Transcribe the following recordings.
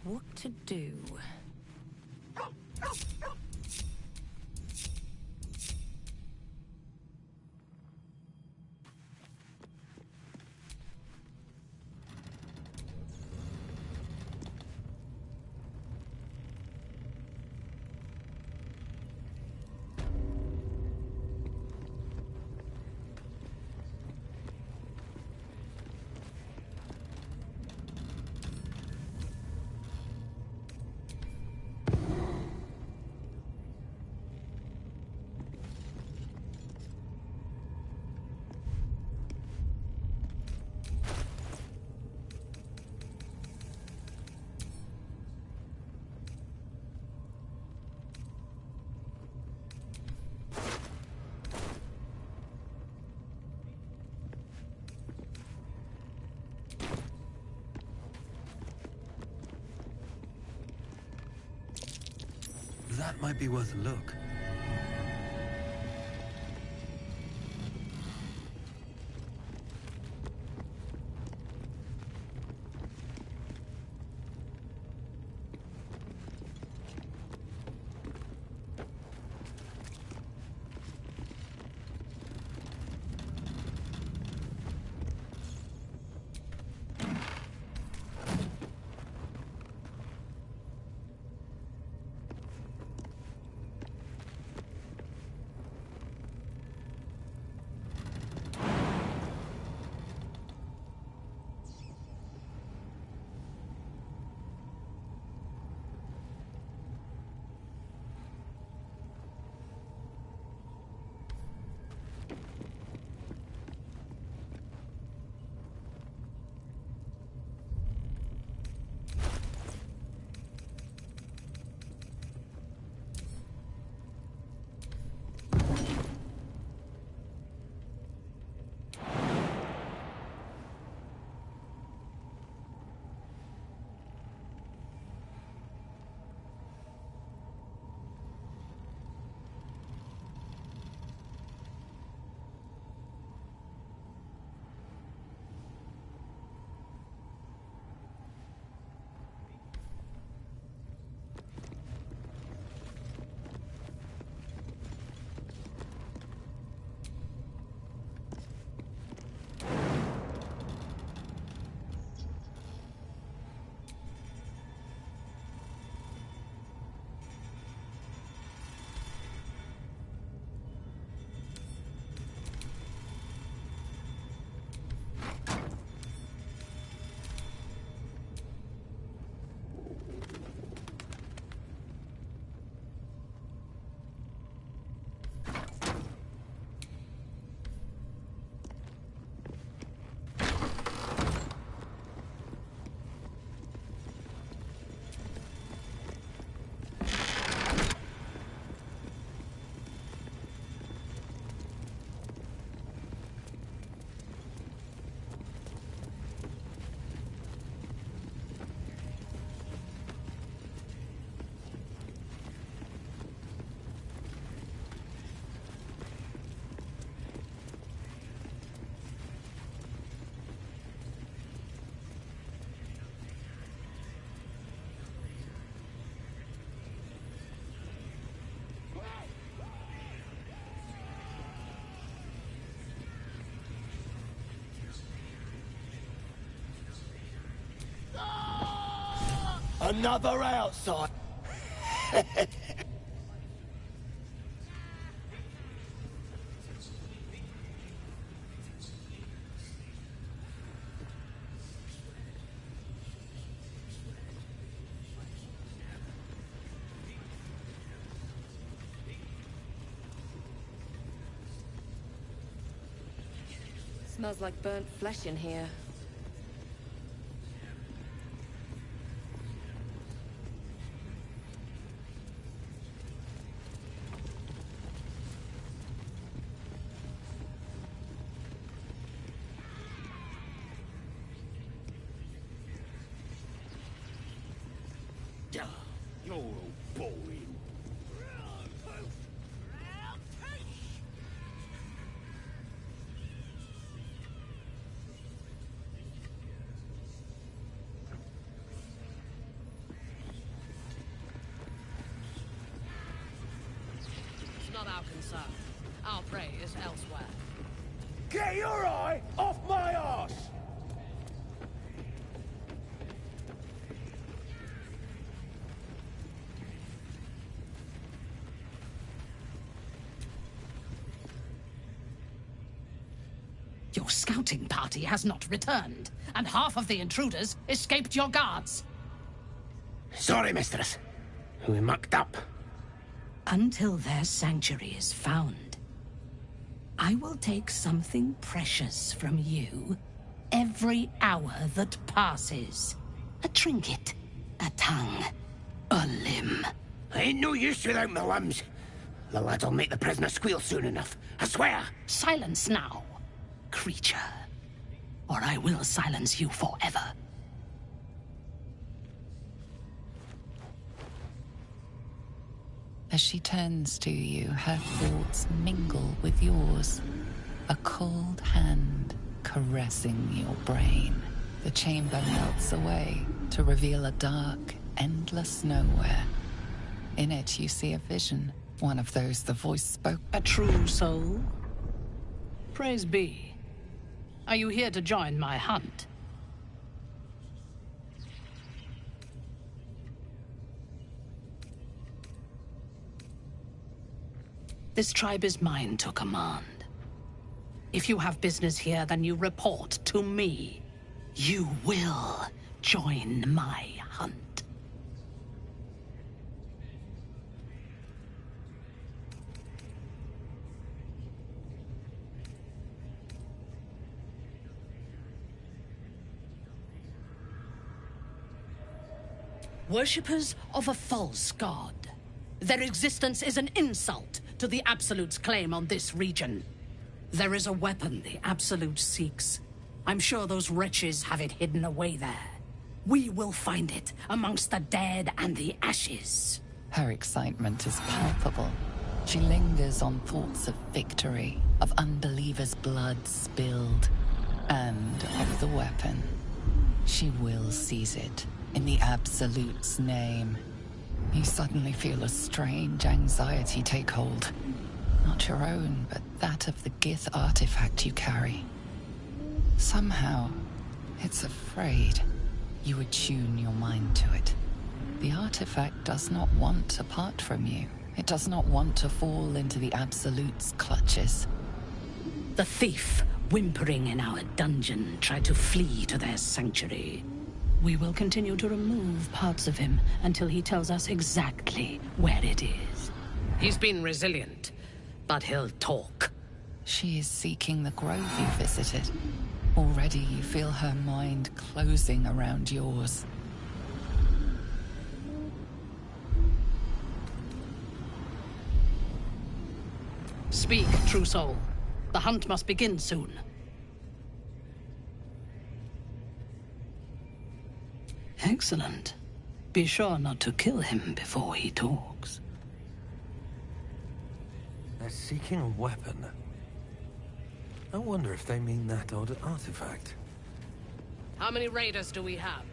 what to do. That might be worth a look. Another outside. Smells like burnt flesh in here. You're all boring. sir. Our prey is elsewhere. Get your eye off my arse! Your scouting party has not returned, and half of the intruders escaped your guards. Sorry, mistress. We mucked up. Until their sanctuary is found, I will take something precious from you every hour that passes. A trinket, a tongue, a limb. I ain't no use without my limbs. The lad'll make the prisoner squeal soon enough, I swear. Silence now, creature, or I will silence you forever. As she turns to you, her thoughts mingle with yours. A cold hand caressing your brain. The chamber melts away to reveal a dark, endless nowhere. In it you see a vision, one of those the voice spoke. A true soul? Praise be. Are you here to join my hunt? This tribe is mine to command. If you have business here, then you report to me. You will join my hunt. Worshippers of a false god. Their existence is an insult to the Absolute's claim on this region. There is a weapon the Absolute seeks. I'm sure those wretches have it hidden away there. We will find it amongst the dead and the ashes. Her excitement is palpable. She lingers on thoughts of victory, of unbelievers' blood spilled, and of the weapon. She will seize it, in the Absolute's name. You suddenly feel a strange anxiety take hold. Not your own, but that of the Gith artifact you carry. Somehow, it's afraid. You attune your mind to it. The artifact does not want to part from you. It does not want to fall into the Absolute's clutches. The thief, whimpering in our dungeon, tried to flee to their sanctuary. We will continue to remove parts of him until he tells us exactly where it is. He's been resilient, but he'll talk. She is seeking the grove you visited. Already you feel her mind closing around yours. Speak, true soul. The hunt must begin soon. Excellent. Be sure not to kill him before he talks. They're seeking a weapon. I wonder if they mean that odd artifact. How many raiders do we have?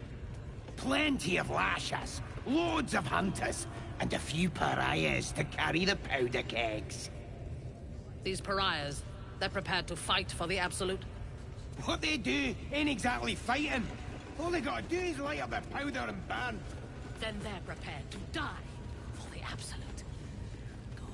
Plenty of lashes, loads of hunters, and a few pariahs to carry the powder kegs. These pariahs, they're prepared to fight for the Absolute? What they do ain't exactly fighting. All they gotta do is light up their powder and burn. Then they're prepared to die for the Absolute. Good.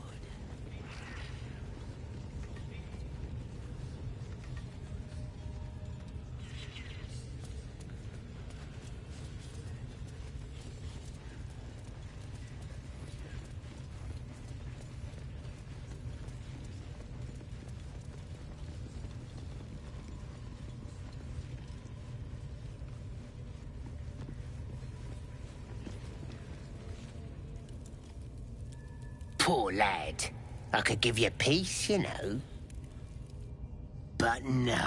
Poor lad. I could give you peace, you know. But no.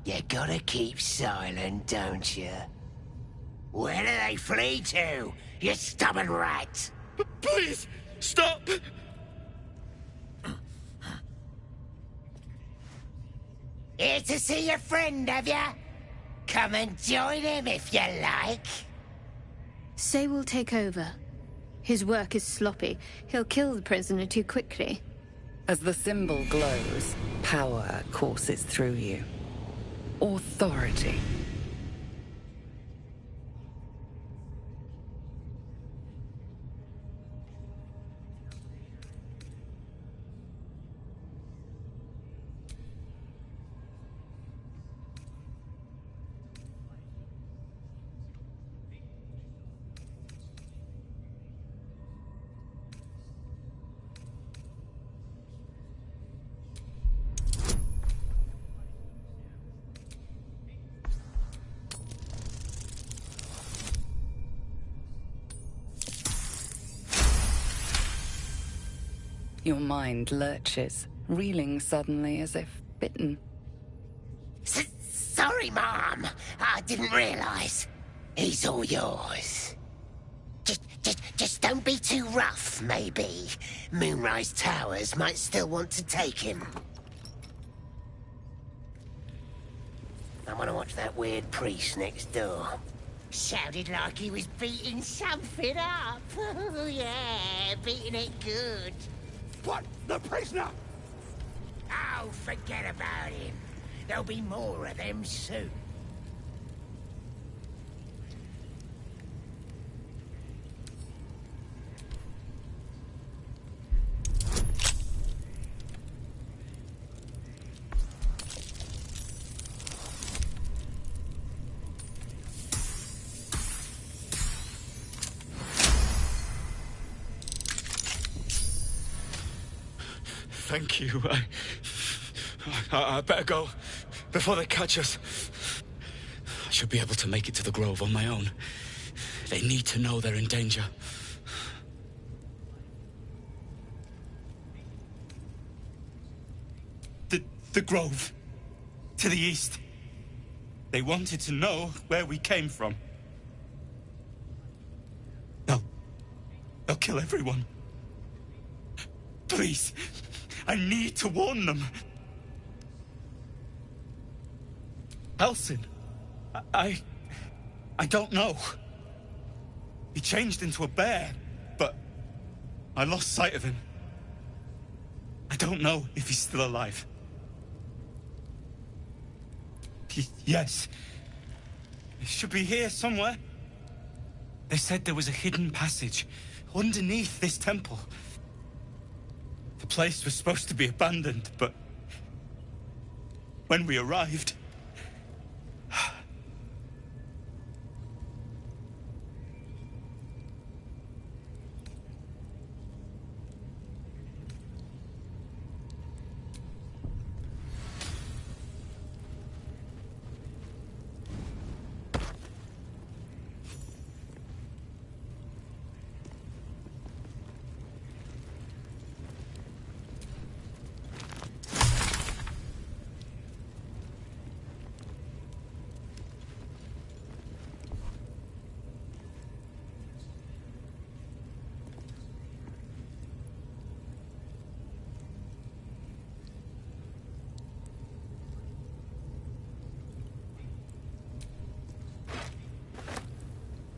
You gotta keep silent, don't you? Where do they flee to, you stubborn rat? Please, stop! Here to see your friend, have ya? Come and join him if you like. Say we'll take over. His work is sloppy. He'll kill the prisoner too quickly. As the symbol glows, power courses through you. Authority. Your mind lurches, reeling suddenly as if bitten. Sorry, Mom. I didn't realize. He's all yours. Just don't be too rough, maybe. Moonrise Towers might still want to take him. I want to watch that weird priest next door. Sounded like he was beating something up. Oh, yeah, beating it good. What? The prisoner? Oh, forget about him. There'll be more of them soon. Thank you. I better go before they catch us. I should be able to make it to the Grove on my own. They need to know they're in danger. The Grove. To the east. They wanted to know where we came from. They'll kill everyone. Please. I need to warn them. Elsin. I don't know. He changed into a bear, but I lost sight of him. I don't know if he's still alive. Yes. He should be here somewhere. They said there was a hidden passage underneath this temple. The place was supposed to be abandoned, but when we arrived...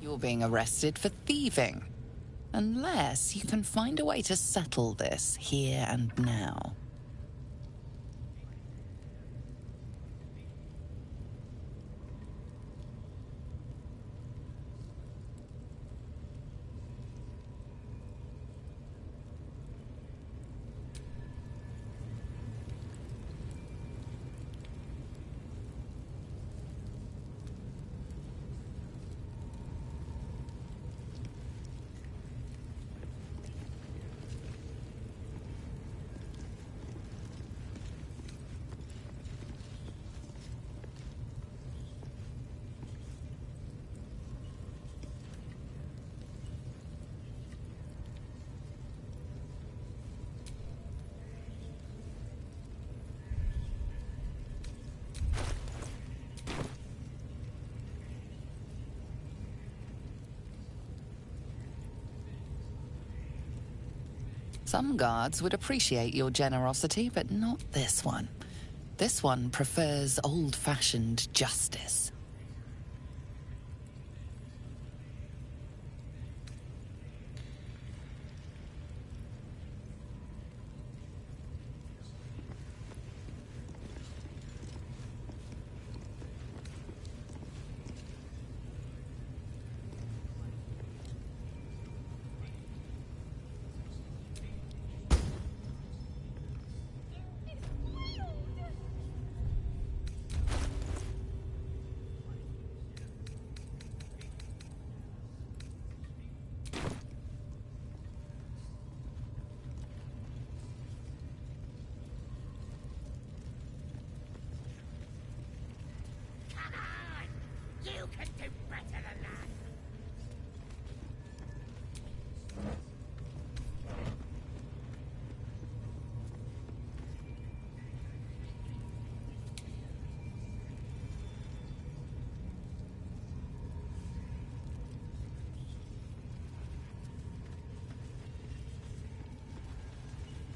You're being arrested for thieving. Unless you can find a way to settle this here and now. Some guards would appreciate your generosity, but not this one. This one prefers old-fashioned justice.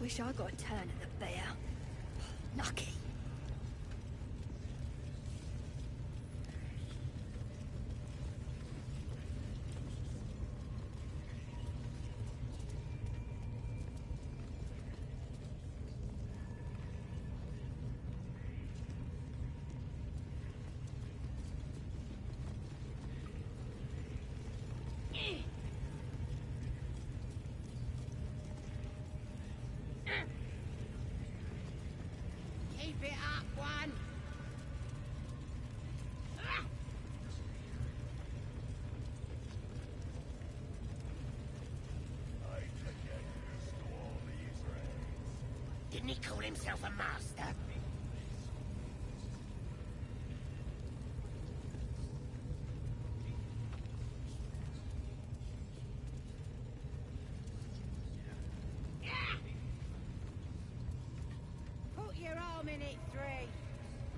Wish I got a turn at the bear. Lucky. Keep it up, one. Didn't he call himself a master? Put your arm in it, ep3.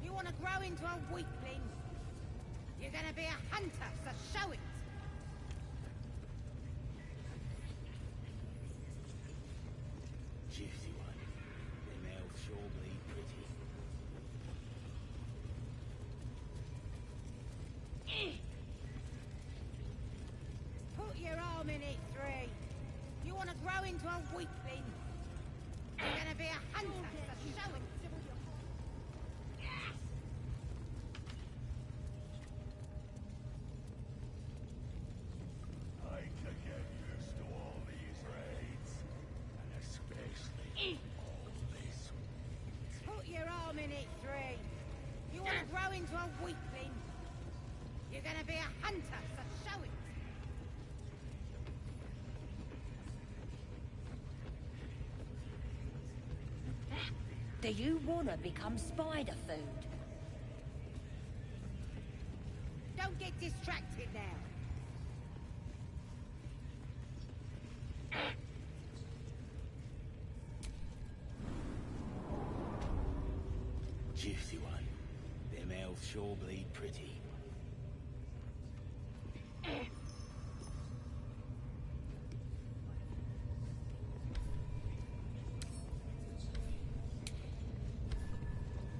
You want to grow into a weakling? You're gonna be a hunter, so show it. Juicy one. Them elves sure bleed pretty. Put your arm in it, ep3. You want to grow into a weakling? You're gonna be a hunter, so show it. I can get used to all these raids, and especially all this. Put your arm in it, ep3. You want to grow into a weakling? You're gonna be a hunter, so show it. Do you want to become spider food? Don't get distracted now. Juicy one. Them elves sure bleed pretty.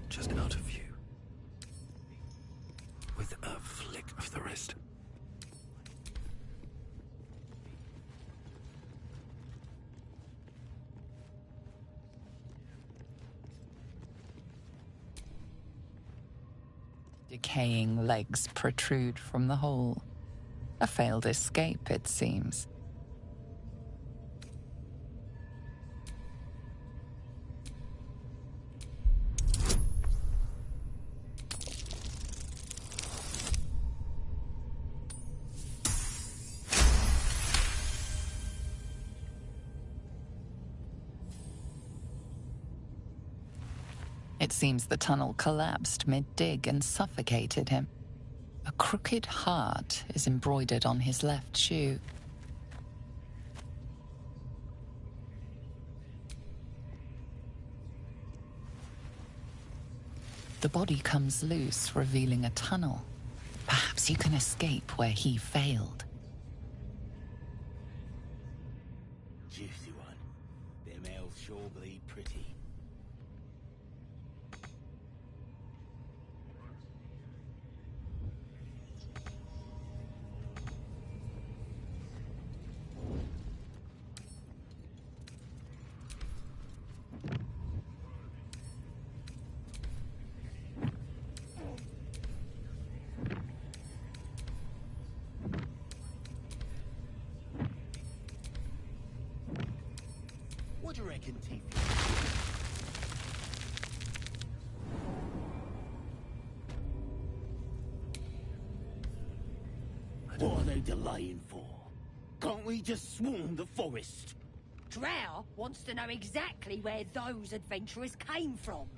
Just out of view. With a flick of the wrist. Decaying legs protrude from the hole. A failed escape, it seems. It seems the tunnel collapsed mid-dig and suffocated him. A crooked heart is embroidered on his left shoe. The body comes loose, revealing a tunnel. Perhaps you can escape where he failed. Juicy one. Them elves sure bleed pretty. What do you reckon, Tiffy? What are they delaying for? Can't we just swarm the forest? Drow wants to know exactly where those adventurers came from.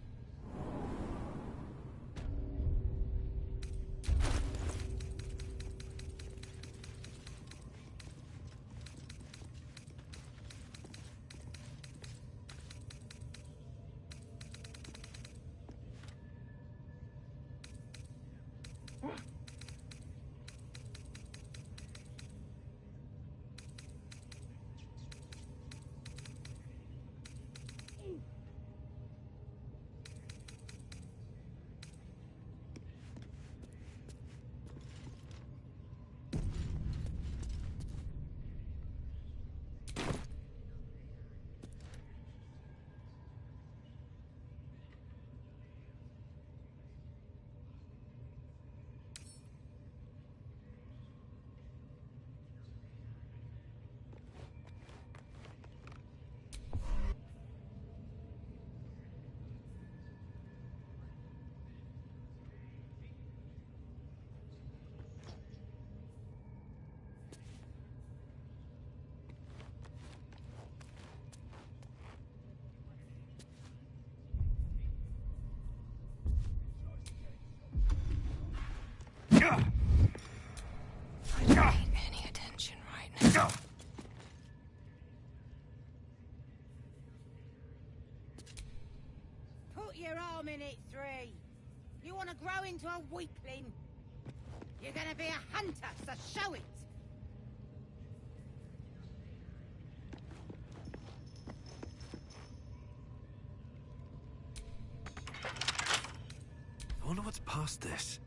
Put your arm in it, 3. You want to grow into a weakling? You're gonna be a hunter, so show it! I wonder what's past this.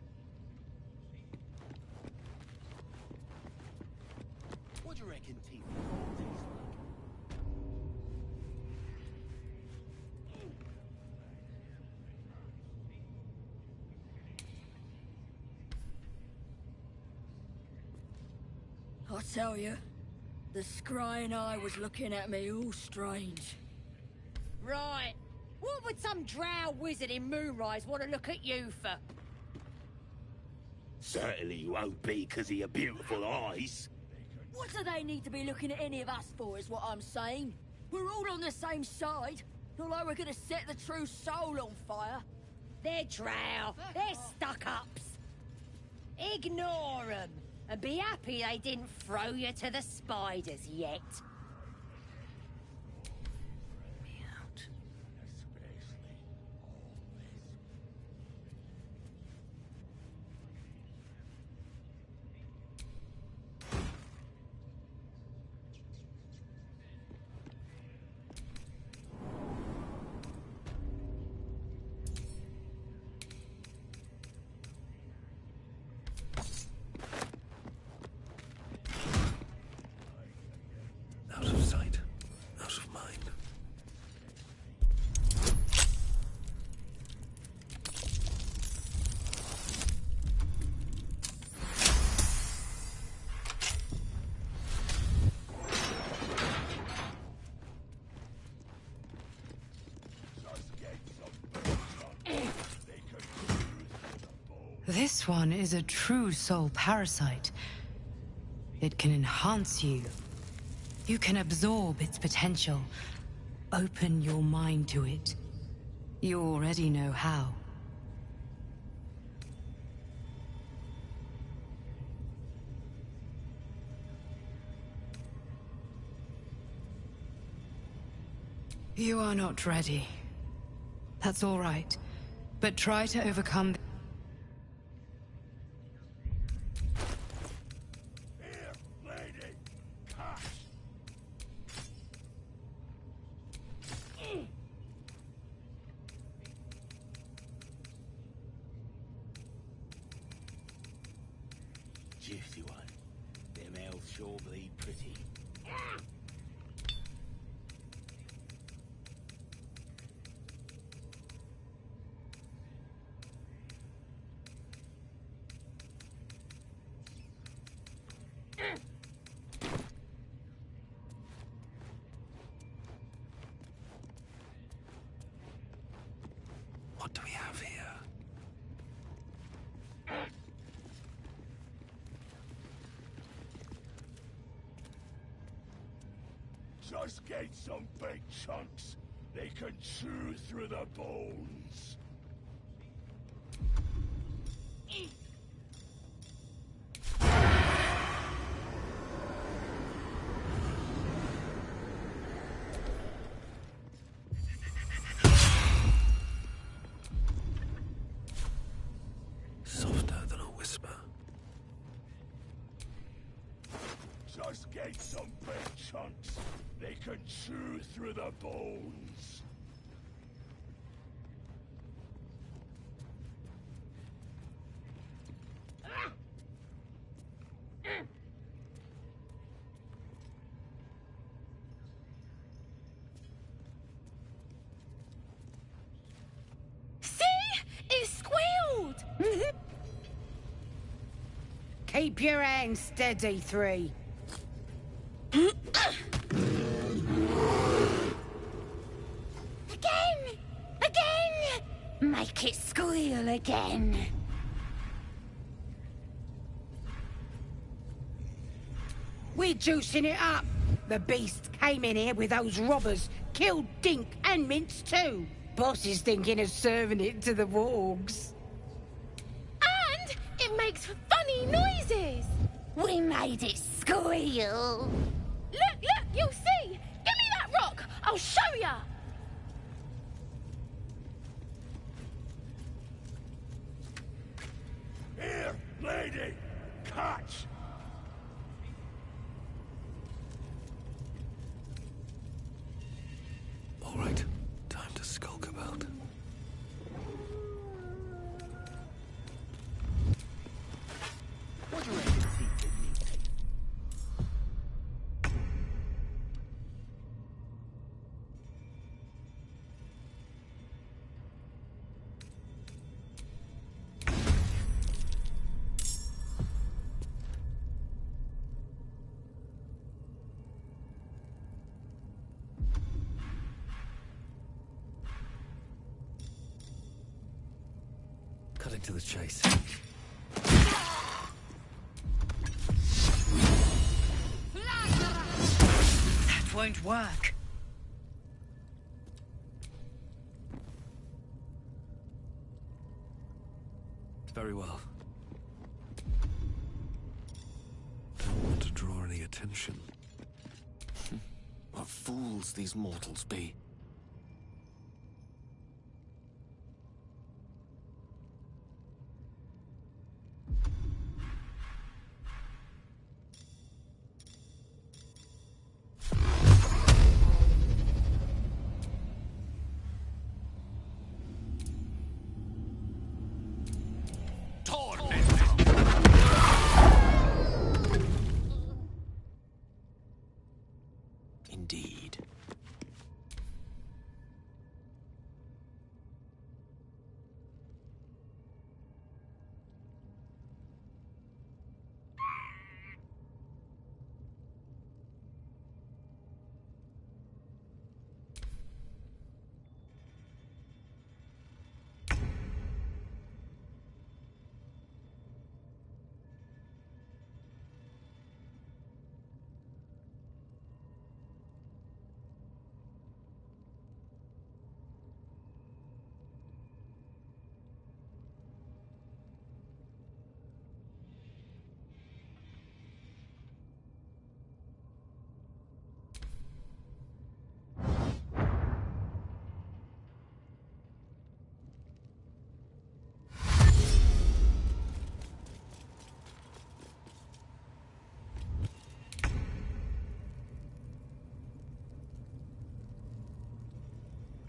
What do you reckon, T? I tell you, the scrying eye was looking at me all strange. Right. What would some drow wizard in Moonrise want to look at you for? Certainly you won't be because of your beautiful eyes. What do they need to be looking at any of us for, is what I'm saying? We're all on the same side. Not like we're gonna set the true soul on fire. They're drow. They're stuck-ups. Ignore them. And be happy they didn't throw you to the spiders yet. Out of sight, out of mind. This one is a true soul parasite. It can enhance you. You can absorb its potential. Open your mind to it. You already know how. You are not ready. That's all right. But try to overcome. Here, lady! Cash! Juicy one. Them elves sure bleed pretty. What do we have here? Just get some big chunks. They can chew through the bones. Softer than a whisper. Just get some big chunks. They can chew through the bones. See? It squealed! Keep your hands steady, 3. Again! Again! Make it squeal again. We're juicing it up. The beast came in here with those robbers, killed Dink and Mince too. Boss is thinking of serving it to the wargs. And it makes funny noises. We made it Squeal! Look, you'll see! Give me that rock! I'll show ya! Here, lady! Catch! All right, time to skulk about. What do you reckon people need? Cutting to the chase. That won't work. Very well. Don't want to draw any attention. What fools these mortals be. Indeed.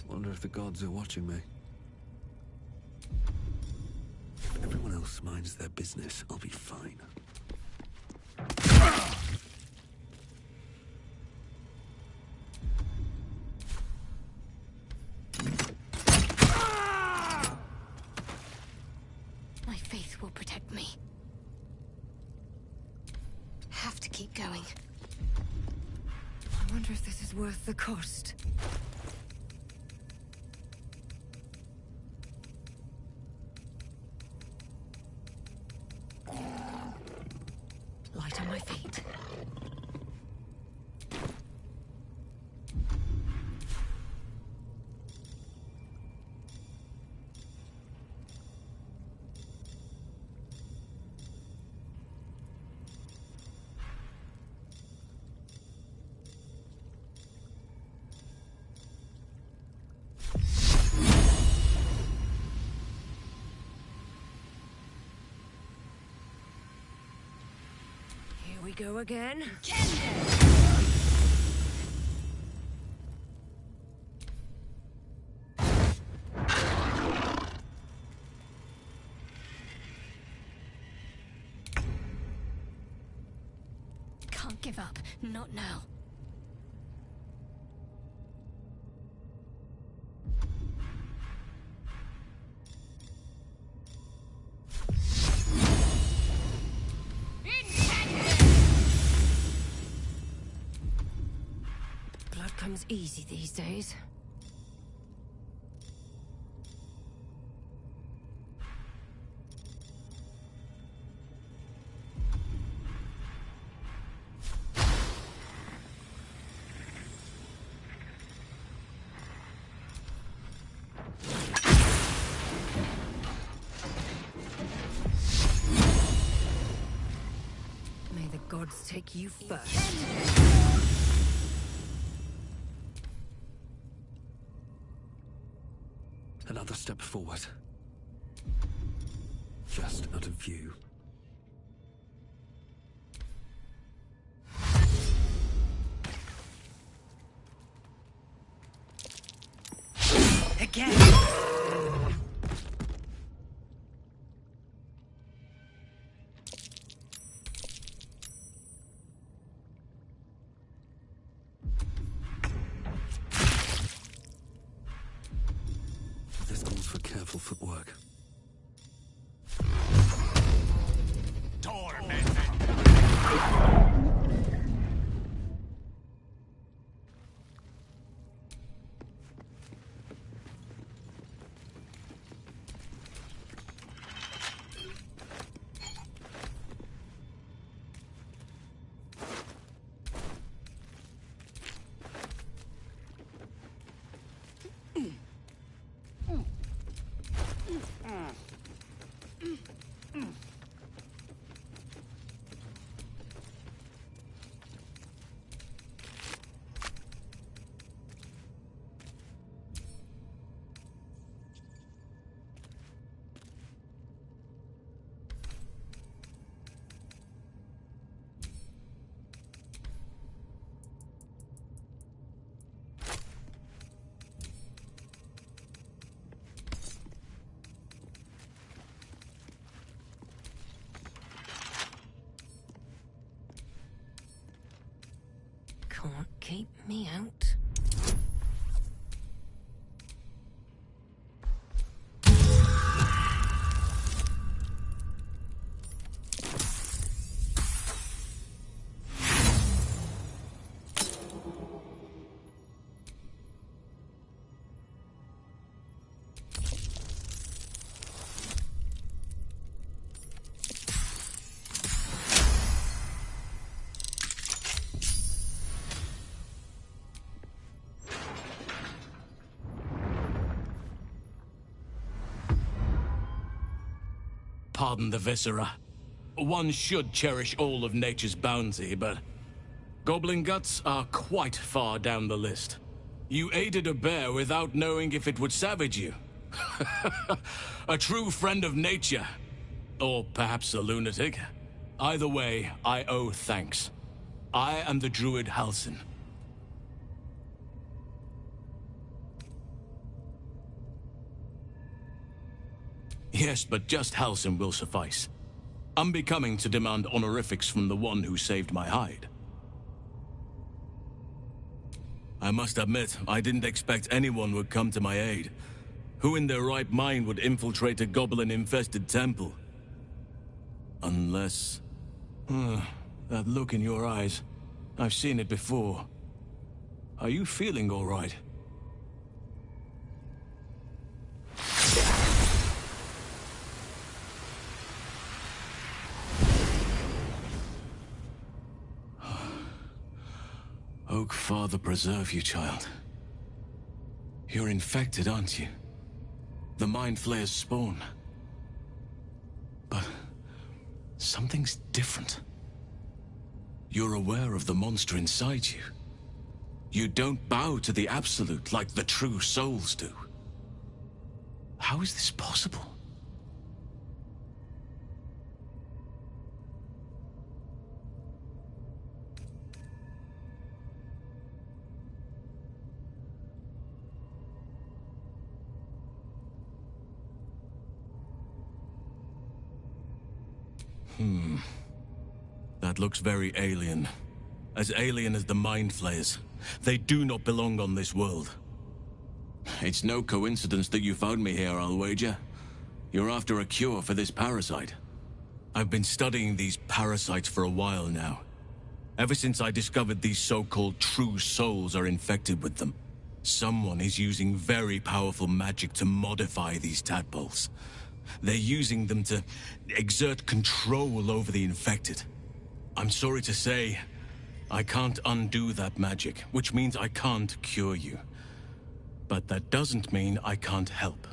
Wonder if the gods are watching me. If everyone else minds their business, I'll be fine. My faith will protect me. Have to keep going. I wonder if this is worth the cost. Light on my feet. Here we go again. Can't give up. Not now. Blood comes easy these days. May the gods take you first. Another step forward. Just out of view. Again. This calls for careful footwork. Can't keep me out. Pardon the viscera. One should cherish all of nature's bounty, but goblin guts are quite far down the list. You aided a bear without knowing if it would savage you. A true friend of nature. Or perhaps a lunatic. Either way, I owe thanks. I am the druid Halsin. Yes, but just Halsin will suffice. Unbecoming to demand honorifics from the one who saved my hide. I must admit, I didn't expect anyone would come to my aid. Who in their right mind would infiltrate a goblin-infested temple? Unless... that look in your eyes. I've seen it before. Are you feeling all right? Oak Father preserve you, child. You're infected, aren't you? The Mind Flayer's spawn. But something's different. You're aware of the monster inside you. You don't bow to the Absolute like the true souls do. How is this possible? That looks very alien. As alien as the Mind Flayers. They do not belong on this world. It's no coincidence that you found me here, I'll wager. You're after a cure for this parasite. I've been studying these parasites for a while now. Ever since I discovered these so-called true souls are infected with them. Someone is using very powerful magic to modify these tadpoles. They're using them to exert control over the infected. I'm sorry to say, I can't undo that magic, which means I can't cure you. But that doesn't mean I can't help.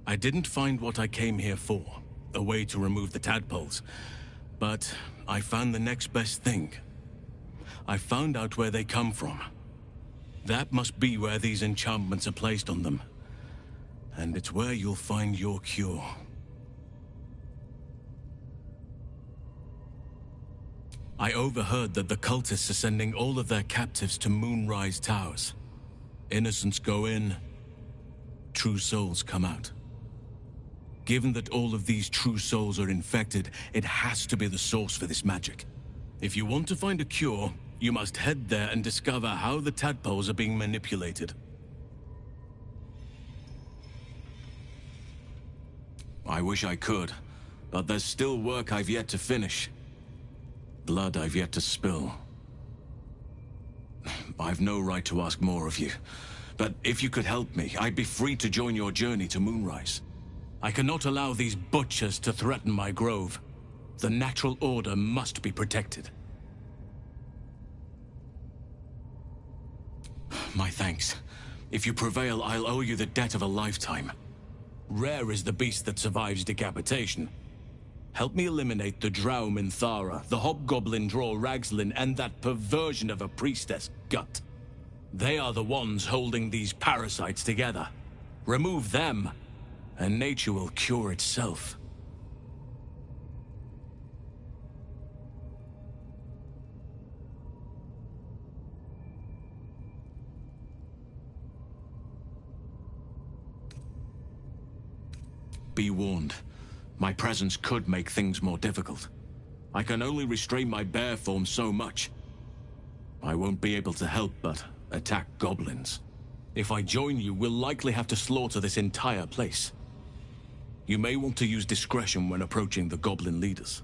I didn't find what I came here for, a way to remove the tadpoles. But I found the next best thing. I found out where they come from. That must be where these enchantments are placed on them. And it's where you'll find your cure. I overheard that the cultists are sending all of their captives to Moonrise Towers. Innocents go in, true souls come out. Given that all of these true souls are infected, it has to be the source for this magic. If you want to find a cure, you must head there and discover how the tadpoles are being manipulated. I wish I could, but there's still work I've yet to finish. Blood I've yet to spill. I've no right to ask more of you, but if you could help me, I'd be free to join your journey to Moonrise. I cannot allow these butchers to threaten my grove. The natural order must be protected. My thanks. If you prevail, I'll owe you the debt of a lifetime. Rare is the beast that survives decapitation. Help me eliminate the Drow Minthara, the Hobgoblin Draw Ragslin, and that perversion of a priestess, Gut. They are the ones holding these parasites together. Remove them, and nature will cure itself. Be warned. My presence could make things more difficult. I can only restrain my bear form so much. I won't be able to help but attack goblins. If I join you, we'll likely have to slaughter this entire place. You may want to use discretion when approaching the goblin leaders.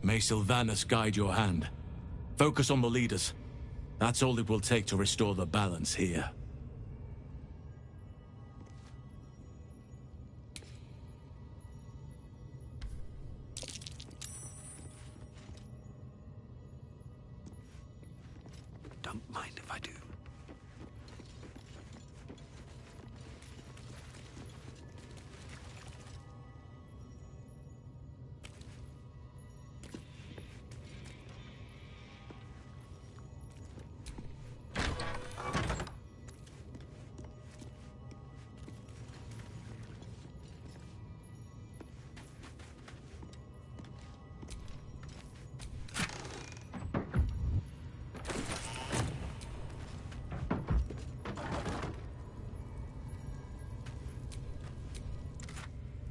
May Sylvanas guide your hand. Focus on the leaders. That's all it will take to restore the balance here. Don't mind if I do.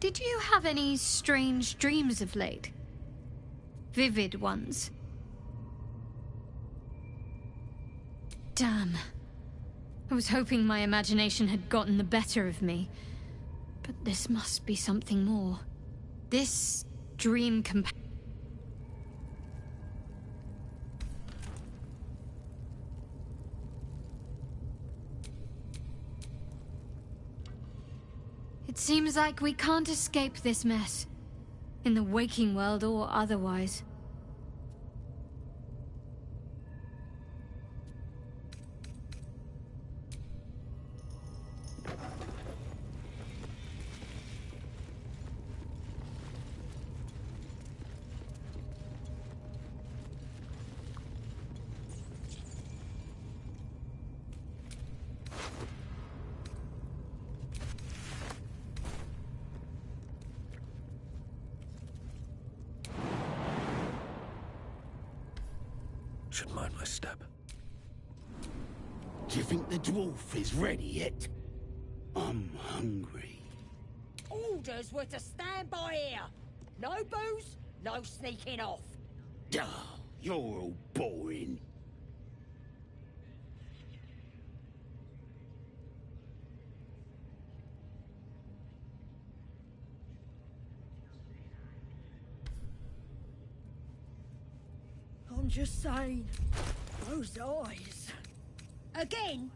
Did you have any strange dreams of late? Vivid ones? Damn. I was hoping my imagination had gotten the better of me. But this must be something more. This dream It seems like we can't escape this mess. In the waking world or otherwise. Should mind my step. Do you think the dwarf is ready yet? I'm hungry. Orders were to stand by here. No booze, no sneaking off. Duh, you're all boring. I'm just saying, those eyes. Again?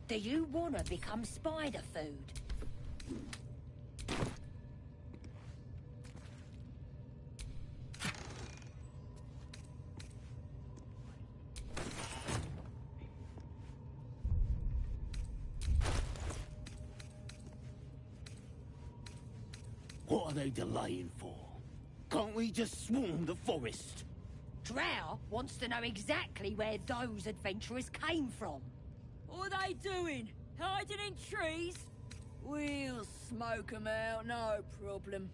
Do you want to become spider food? What are they delaying for? Can't we just swarm the forest? Drow wants to know exactly where those adventurers came from. What are they doing? Hiding in trees? We'll smoke 'em out, no problem.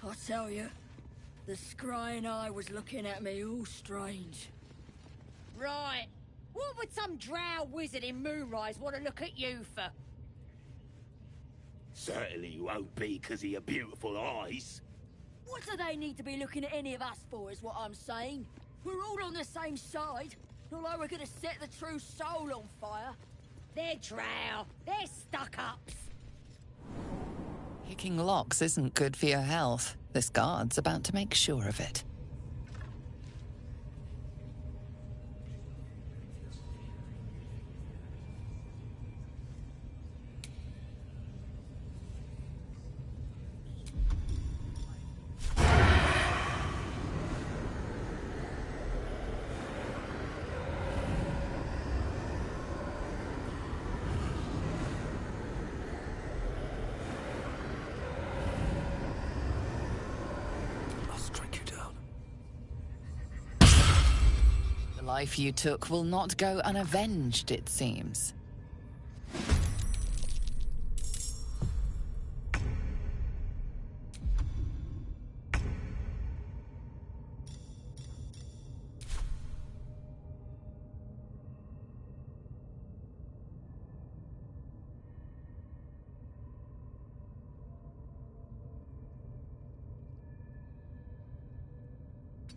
I tell you, the scrying eye was looking at me all strange. Right. What would some drow wizard in Moonrise want to look at you for? Certainly won't be because of your beautiful eyes. What do they need to be looking at any of us for, is what I'm saying? We're all on the same side. Not like we're gonna set the true soul on fire. They're drow. They're stuck-ups. Picking locks isn't good for your health. This guard's about to make sure of it. The life you took will not go unavenged, it seems.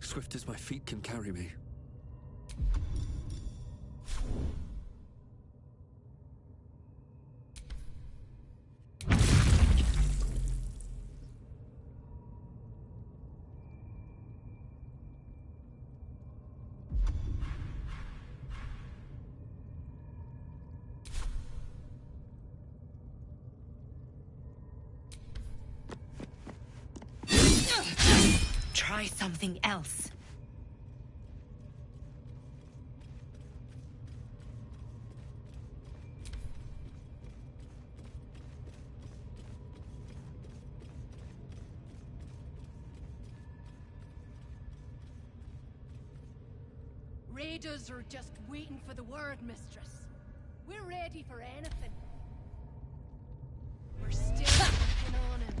Swift as my feet can carry me. Try something else. Raiders are just waiting for the word, mistress. We're ready for anything. We're still working on it.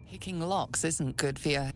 Picking locks isn't good for your...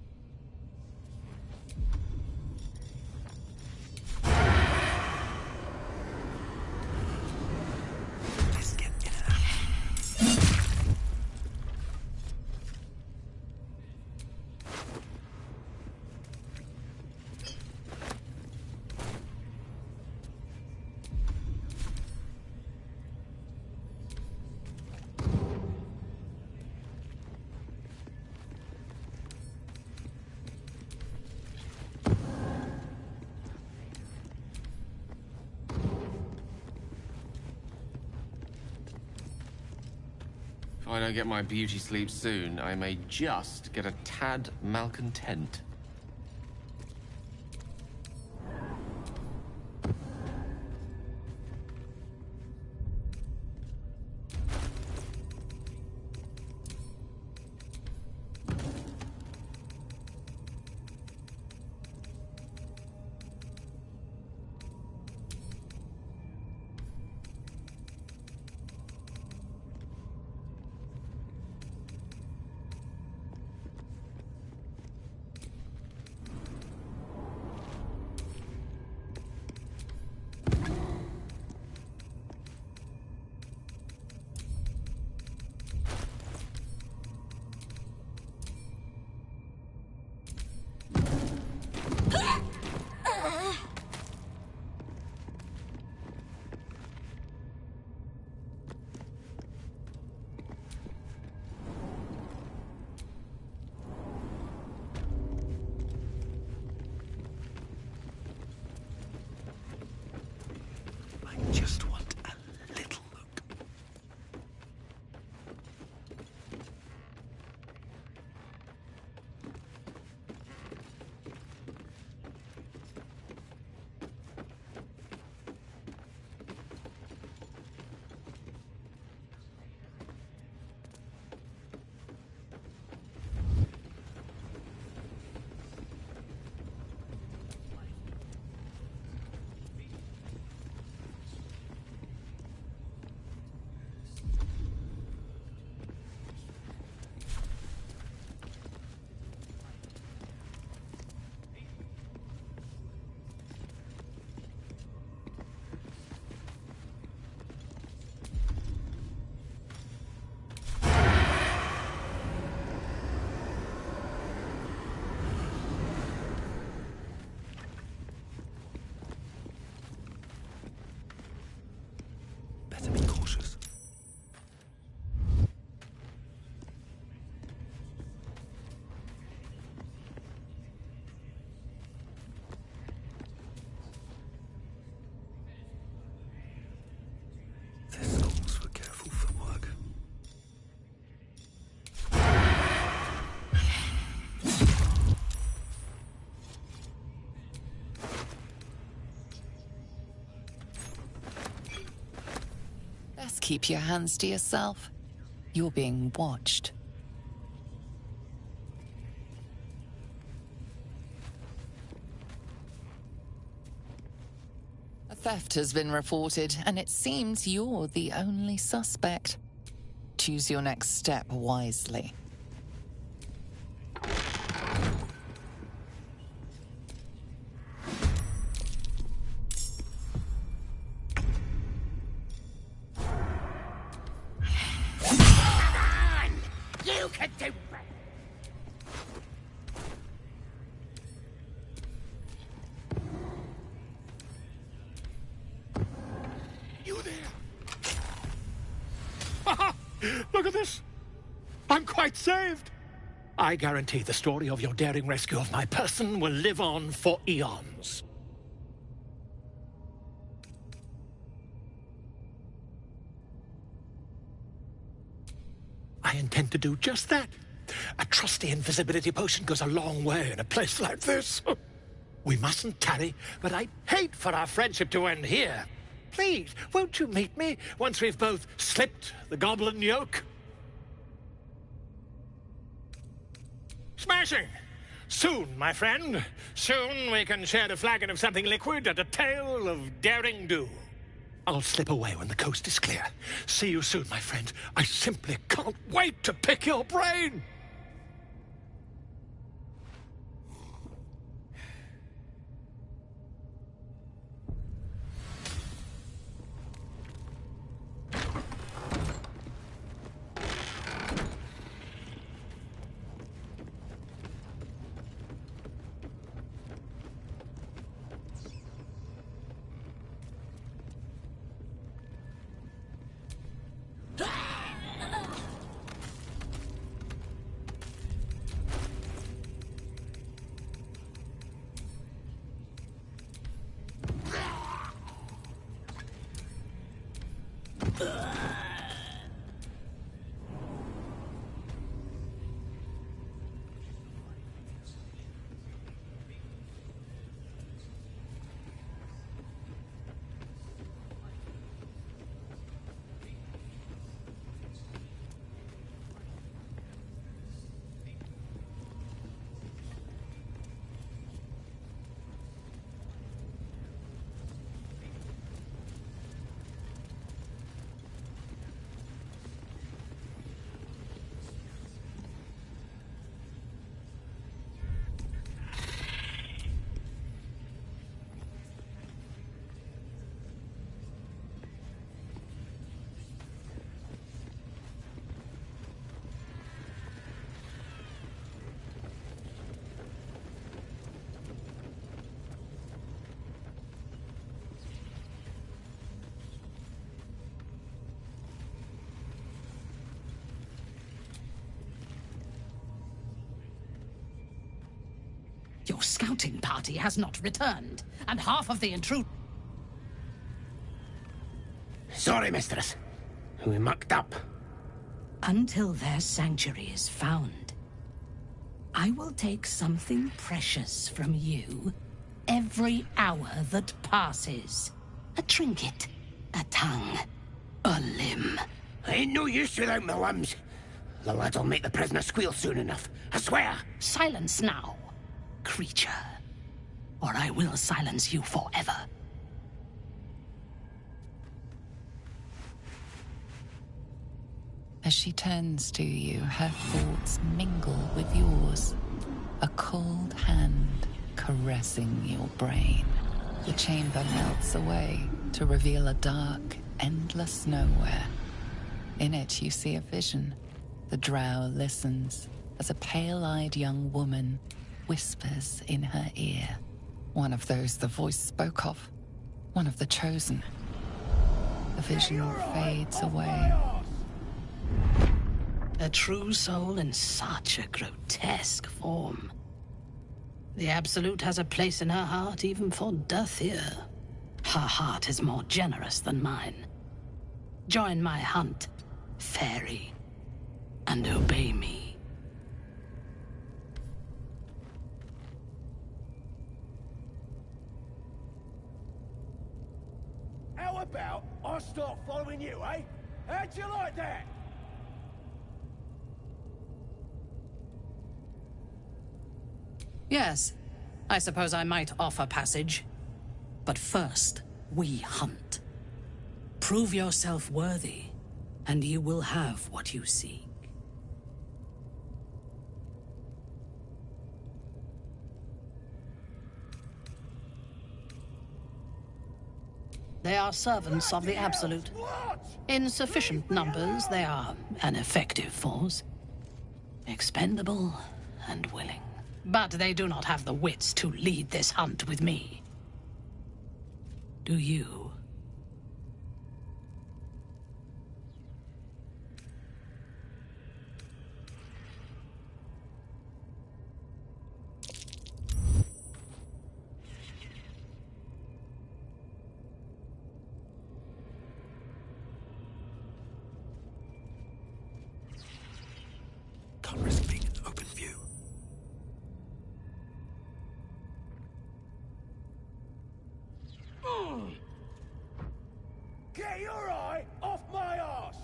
I don't get my beauty sleep soon, I may just get a tad malcontent. Just want a little look. Better be cautious. This calls for careful footwork. Best keep your hands to yourself. You're being watched. A theft has been reported, and it seems you're the only suspect. Choose your next step wisely. You can do better. You there? Look at this! I'm quite saved! I guarantee the story of your daring rescue of my person will live on for eons. I intend to do just that. A trusty invisibility potion goes a long way in a place like this. We mustn't tarry, but I'd hate for our friendship to end here. Please, won't you meet me once we've both slipped the goblin yoke? Smashing! Soon, my friend. Soon we can share a flagon of something liquid and a tale of daring do. I'll slip away when the coast is clear. See you soon, my friend. I simply can't wait to pick your brain! Your scouting party has not returned, and half of the intruders... Sorry, mistress. We mucked up. Until their sanctuary is found, I will take something precious from you every hour that passes. A trinket, a tongue, a limb. Ain't no use without my limbs. The lad'll make the prisoner squeal soon enough, I swear. Silence now, creature, or I will silence you forever. As she turns to you, her thoughts mingle with yours. A cold hand caressing your brain. The chamber melts away to reveal a dark, endless nowhere. In it, you see a vision. The drow listens as a pale-eyed young woman whispers in her ear. One of those the voice spoke of. One of the chosen. The vision fades away. A true soul in such a grotesque form. The Absolute has a place in her heart even for Dathir. Her heart is more generous than mine. Join my hunt, fairy, and obey me. How about I start following you, eh? How'd you like that? Yes, I suppose I might offer passage. But first, we hunt. Prove yourself worthy, and you will have what you seek. They are servants of the Absolute. In sufficient numbers, they are an effective force. Expendable and willing. But they do not have the wits to lead this hunt with me. Do you? Can't risk being in open view. Get your eye off my arse!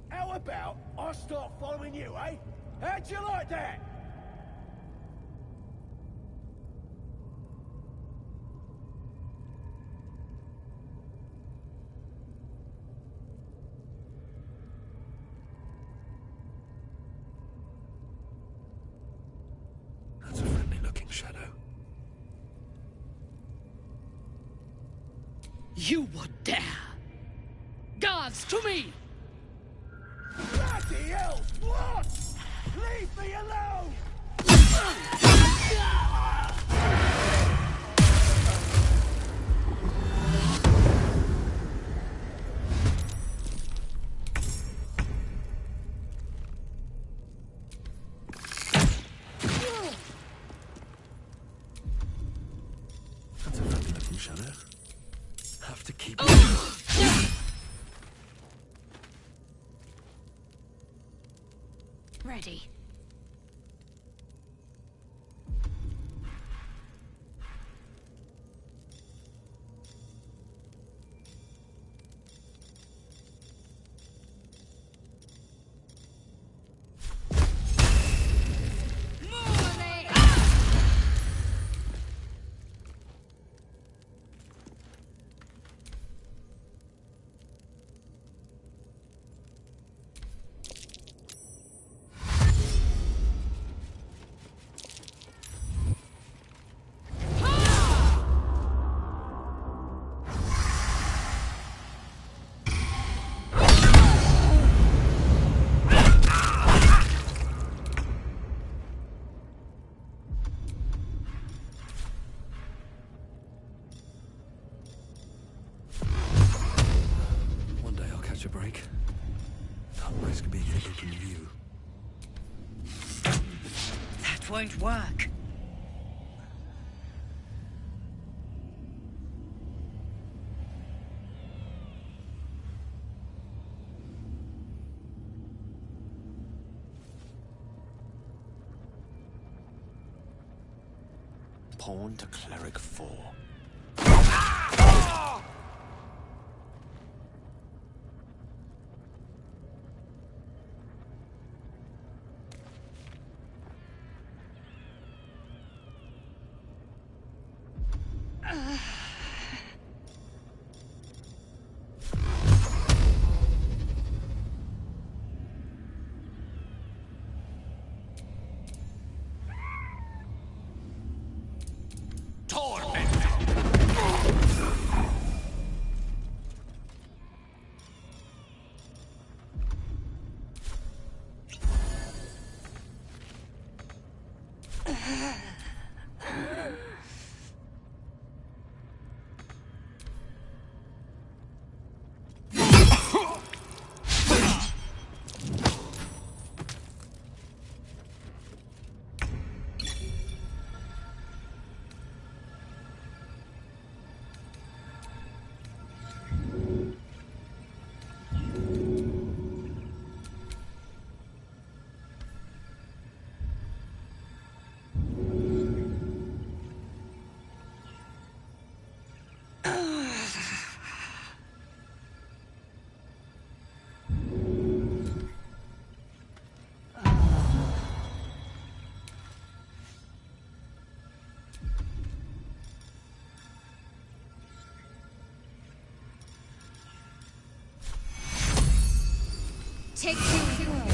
How about I start following you, eh? How'd you like that? That's a friendly-looking shadow. You would dare! Guards, to me! Bloody hell! What? Leave me alone! That's a friendly-looking shadow. Have to keep... Ready. to break. Can't risk being in open view. That won't work. Pawn to cleric 4. Take your word.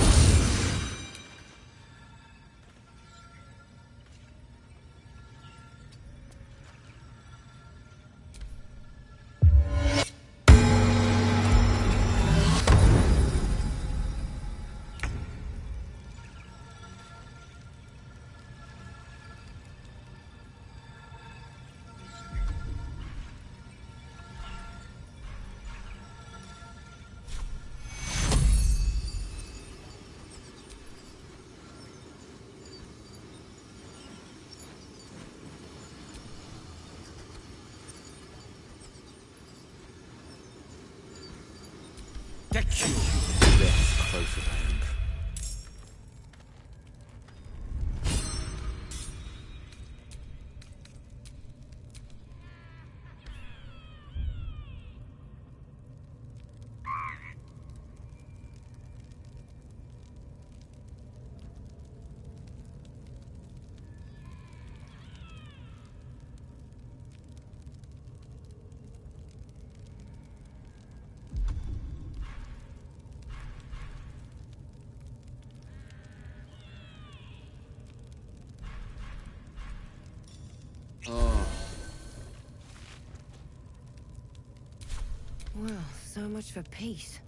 Get you! Death close at hand. Well, so much for peace.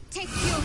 Take your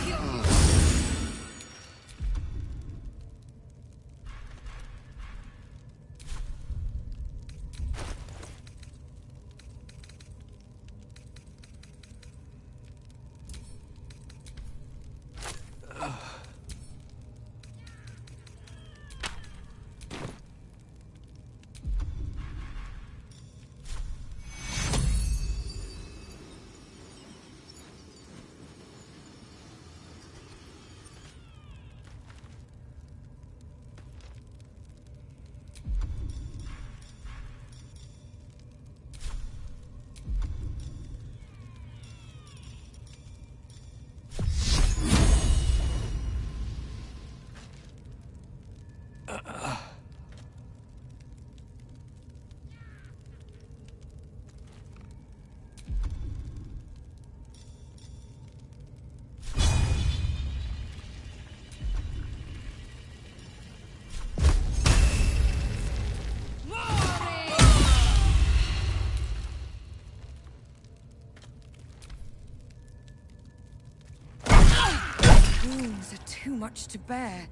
Things are too much to bear.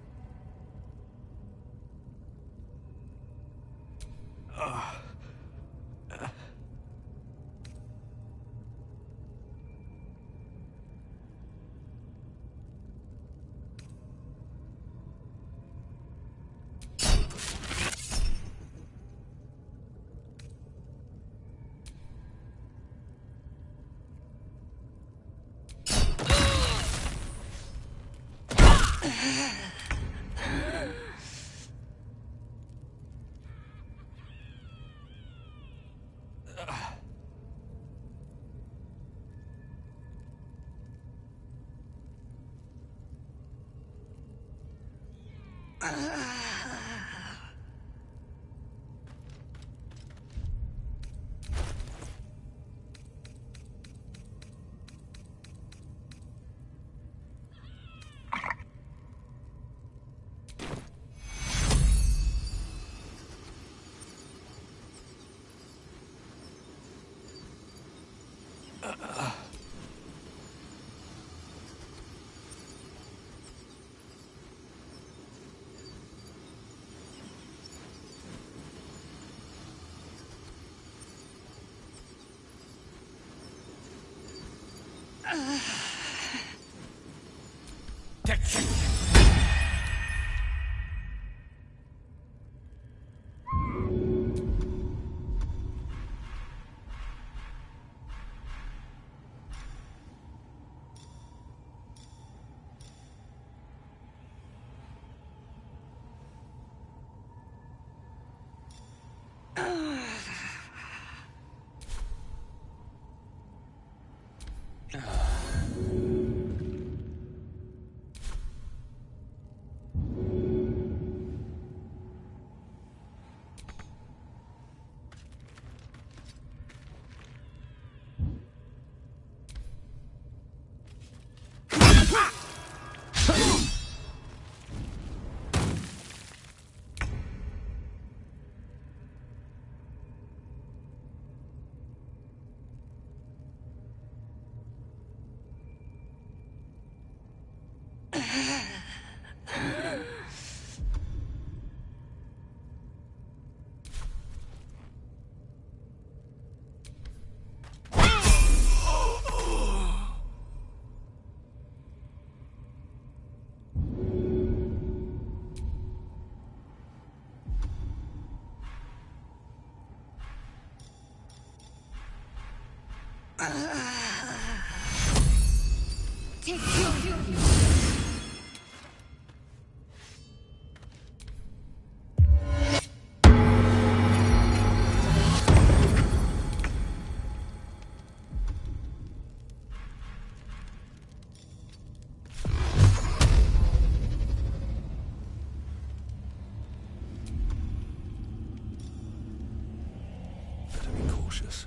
Better be cautious.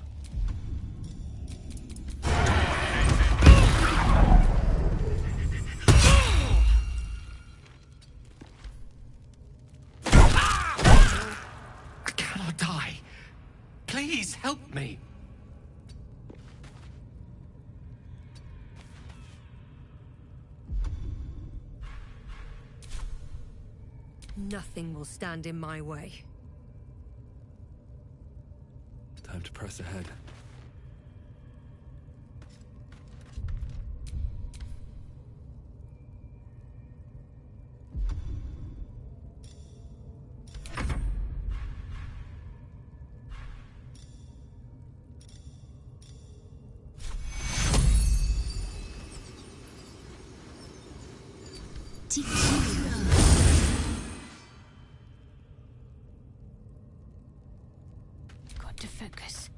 I cannot die. Please help me. Nothing will stand in my way. Time to press ahead. Got to focus.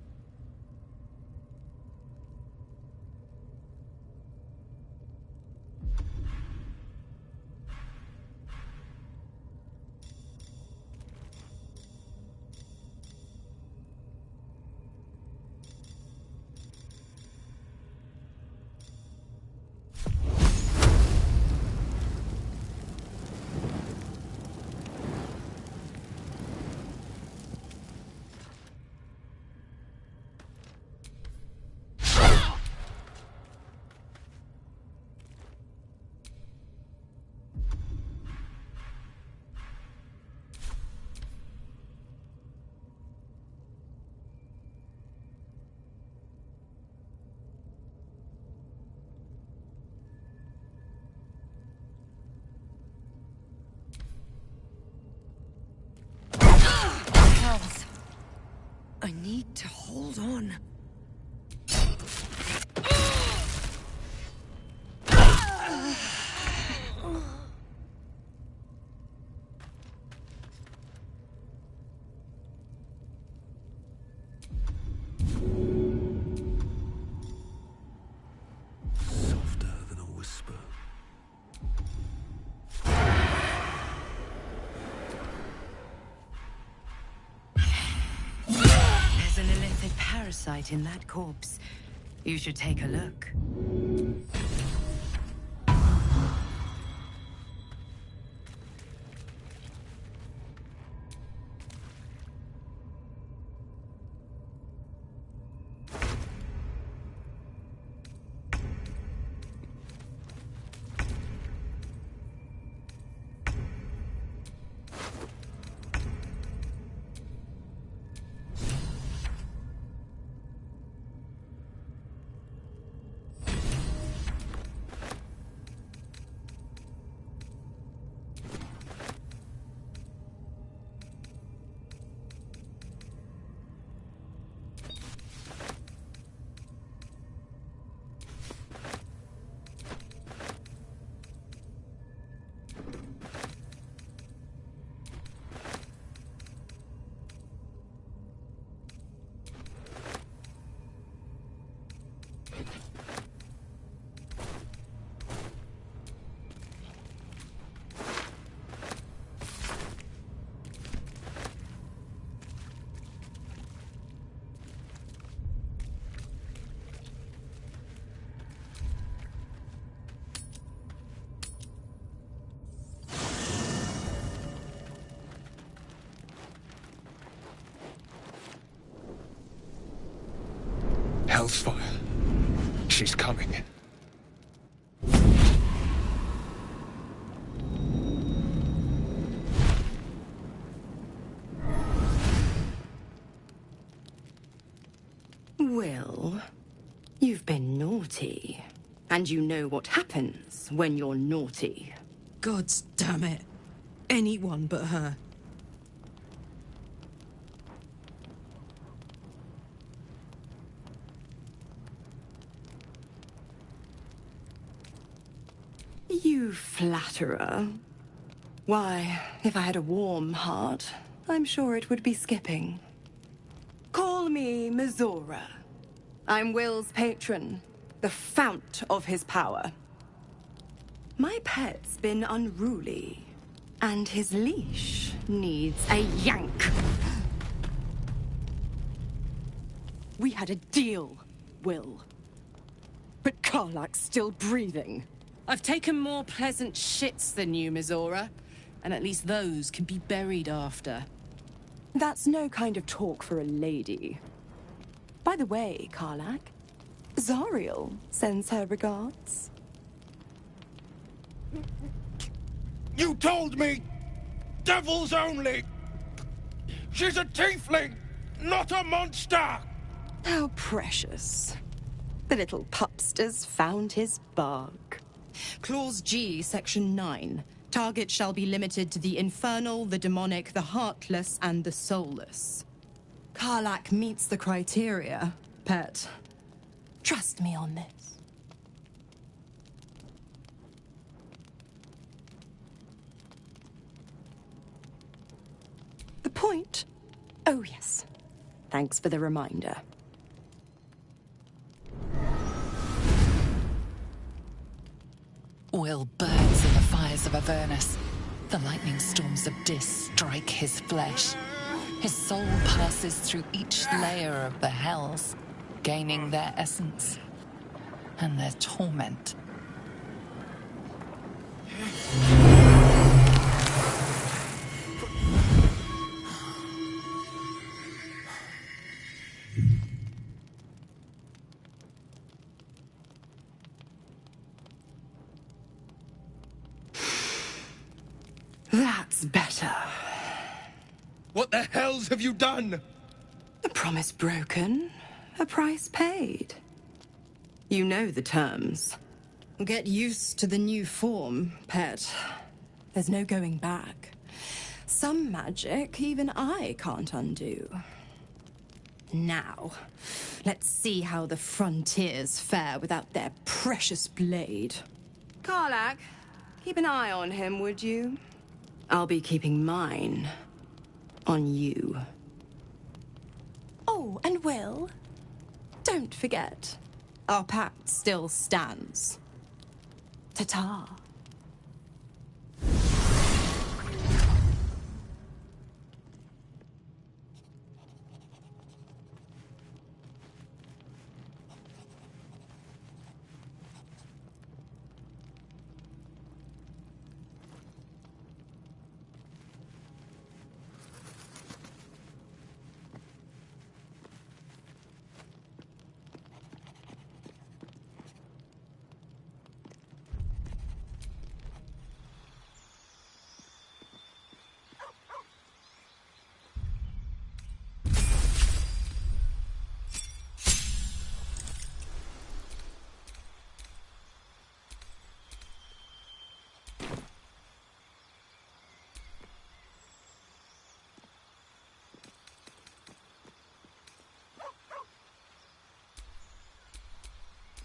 need to hold on. Softer than a whisper. There's an illithid parasite in that corpse. You should take a look. Hellsfire. She's coming. Will, you've been naughty. And you know what happens when you're naughty. Gods damn it. Anyone but her. You flatterer. Why, if I had a warm heart, I'm sure it would be skipping. Call me Mizora. I'm Will's patron, the fount of his power. My pet's been unruly, and his leash needs a yank. We had a deal, Will. But Karlak's still breathing. I've taken more pleasant shits than you, Mizora. And at least those can be buried after. That's no kind of talk for a lady. By the way, Karlak, Zariel sends her regards. You told me! Devils only! She's a tiefling, not a monster! How precious. The little pupster's found his bark. Clause G, Section 9. Target shall be limited to the infernal, the demonic, the heartless, and the soulless. Karlak meets the criteria, pet. Trust me on this. The point? Oh, yes. Thanks for the reminder. Will burns in the fires of Avernus. The lightning storms of Dis strike his flesh. His soul passes through each layer of the hells, gaining their essence and their torment. That's better. What the hells have you done? A promise broken, a price paid. You know the terms. Get used to the new form, pet. There's no going back. Some magic even I can't undo. Now, let's see how the frontiers fare without their precious blade. Karlach, keep an eye on him, would you? I'll be keeping mine on you. Oh, and Will, don't forget, our pact still stands. Ta-ta.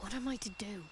What am I to do?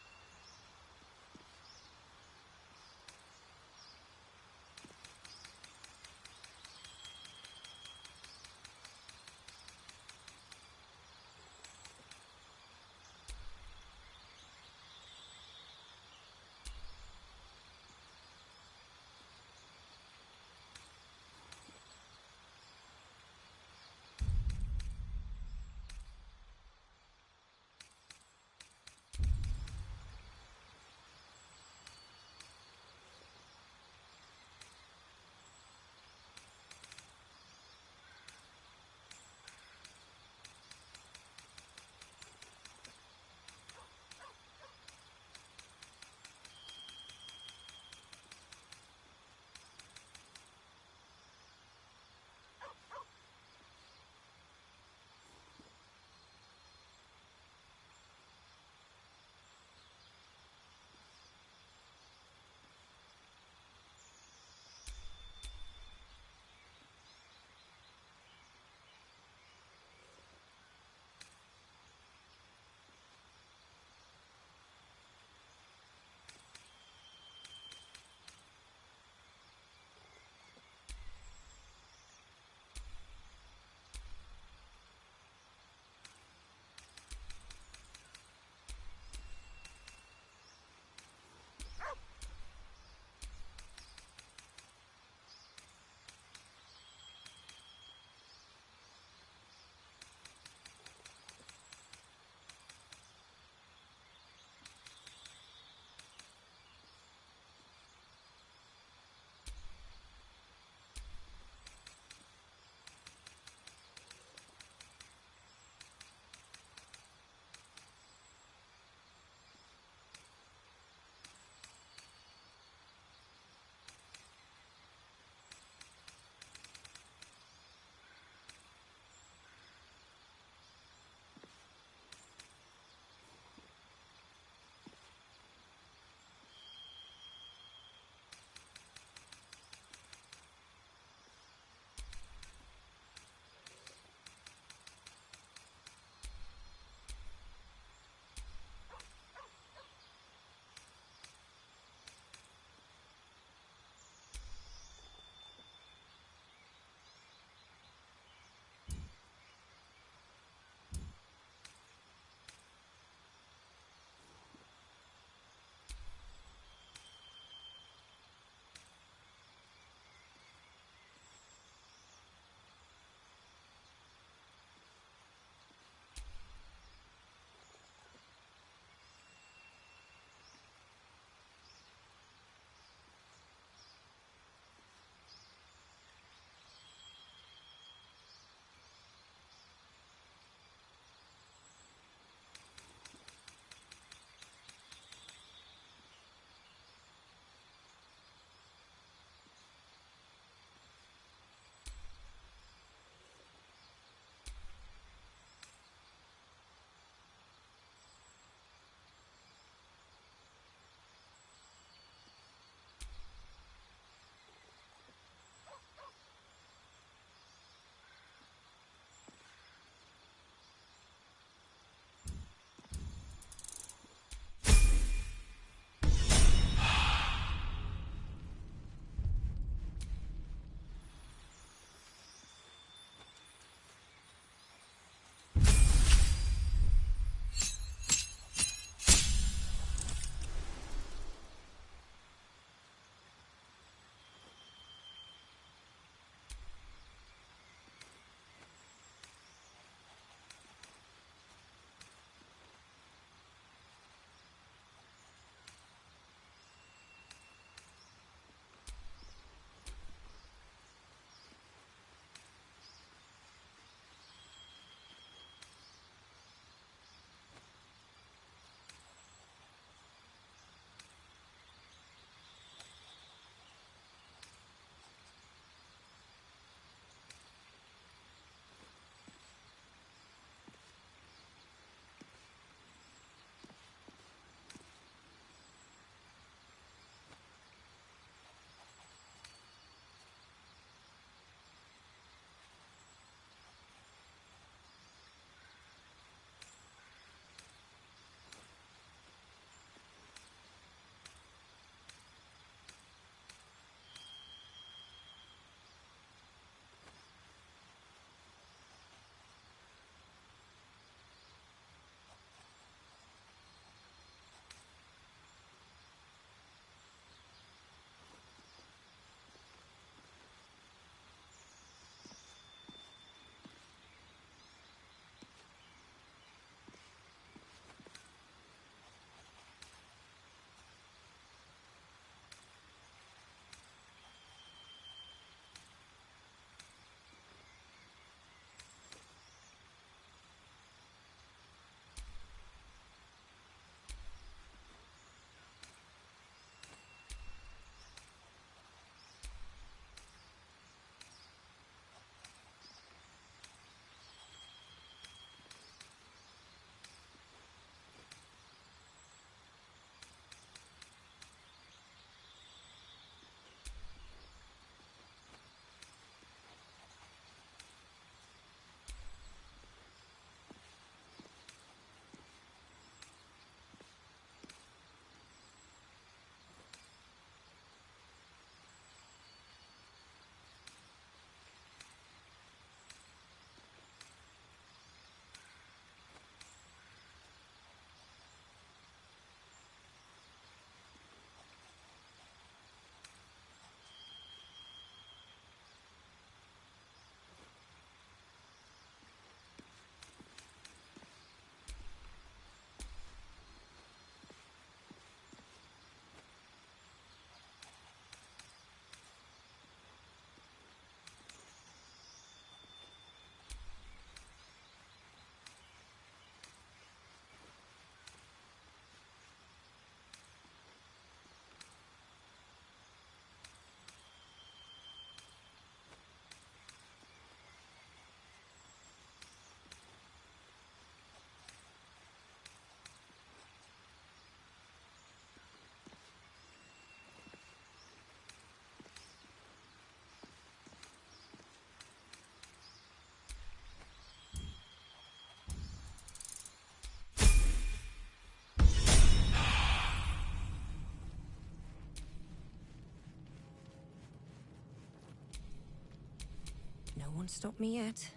won't stop me yet.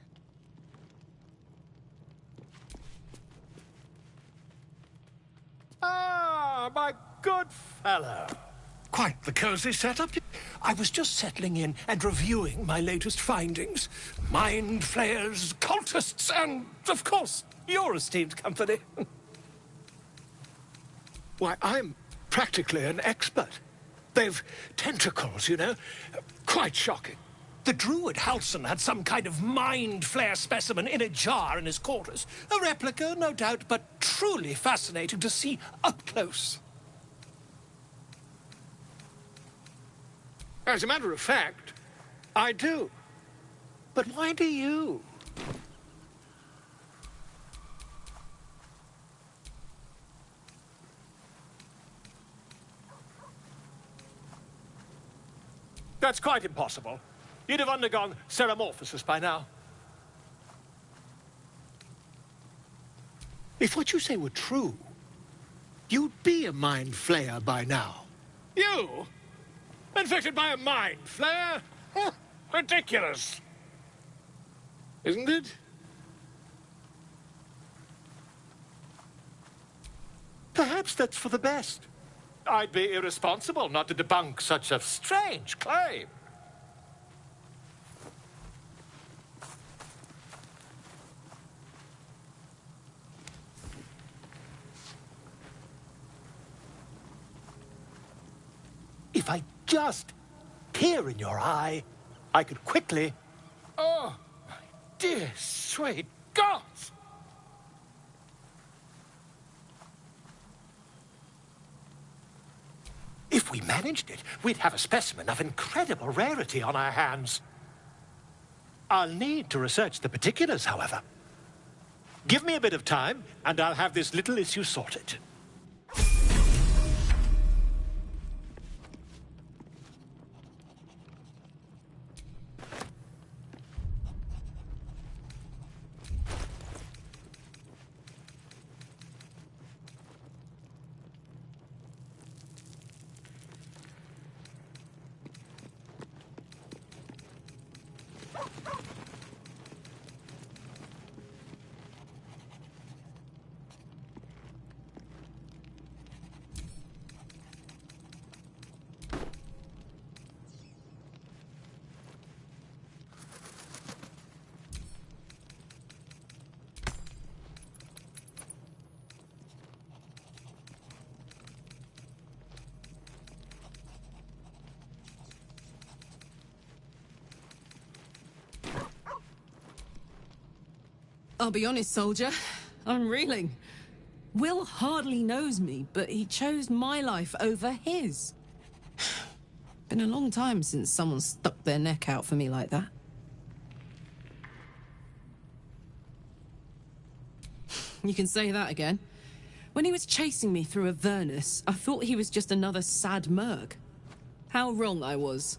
Ah, my good fellow. Quite the cozy setup. I was just settling in and reviewing my latest findings. Mind flayers, cultists, and, of course, your esteemed company. Why, I'm practically an expert. They've tentacles, you know. Quite shocking. The druid Halson had some kind of mind flare specimen in a jar in his quarters. A replica, no doubt, but truly fascinating to see up close. As a matter of fact, I do. But why do you? That's quite impossible. You'd have undergone ceramorphosis by now. If what you say were true, you'd be a mind flayer by now. You? Infected by a mind flare? Huh, ridiculous. Isn't it? Perhaps that's for the best. I'd be irresponsible not to debunk such a strange claim. If I just peer in your eye, I could quickly... Oh, my dear, sweet gods! If we managed it, we'd have a specimen of incredible rarity on our hands. I'll need to research the particulars, however. Give me a bit of time, and I'll have this little issue sorted. I'll be honest, soldier. I'm reeling. Will hardly knows me, but he chose my life over his. Been a long time since someone stuck their neck out for me like that. You can say that again. When he was chasing me through Avernus, I thought he was just another sad merc. How wrong I was.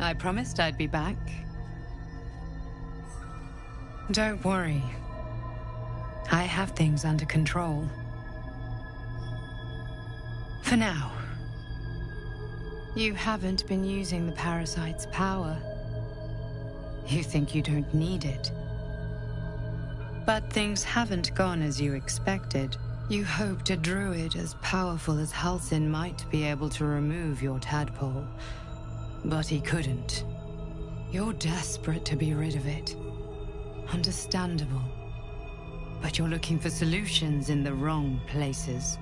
I promised I'd be back. Don't worry. I have things under control. For now. You haven't been using the parasite's power. You think you don't need it. But things haven't gone as you expected. You hoped a druid as powerful as Halsin might be able to remove your tadpole. But he couldn't. You're desperate to be rid of it. Understandable. But you're looking for solutions in the wrong places.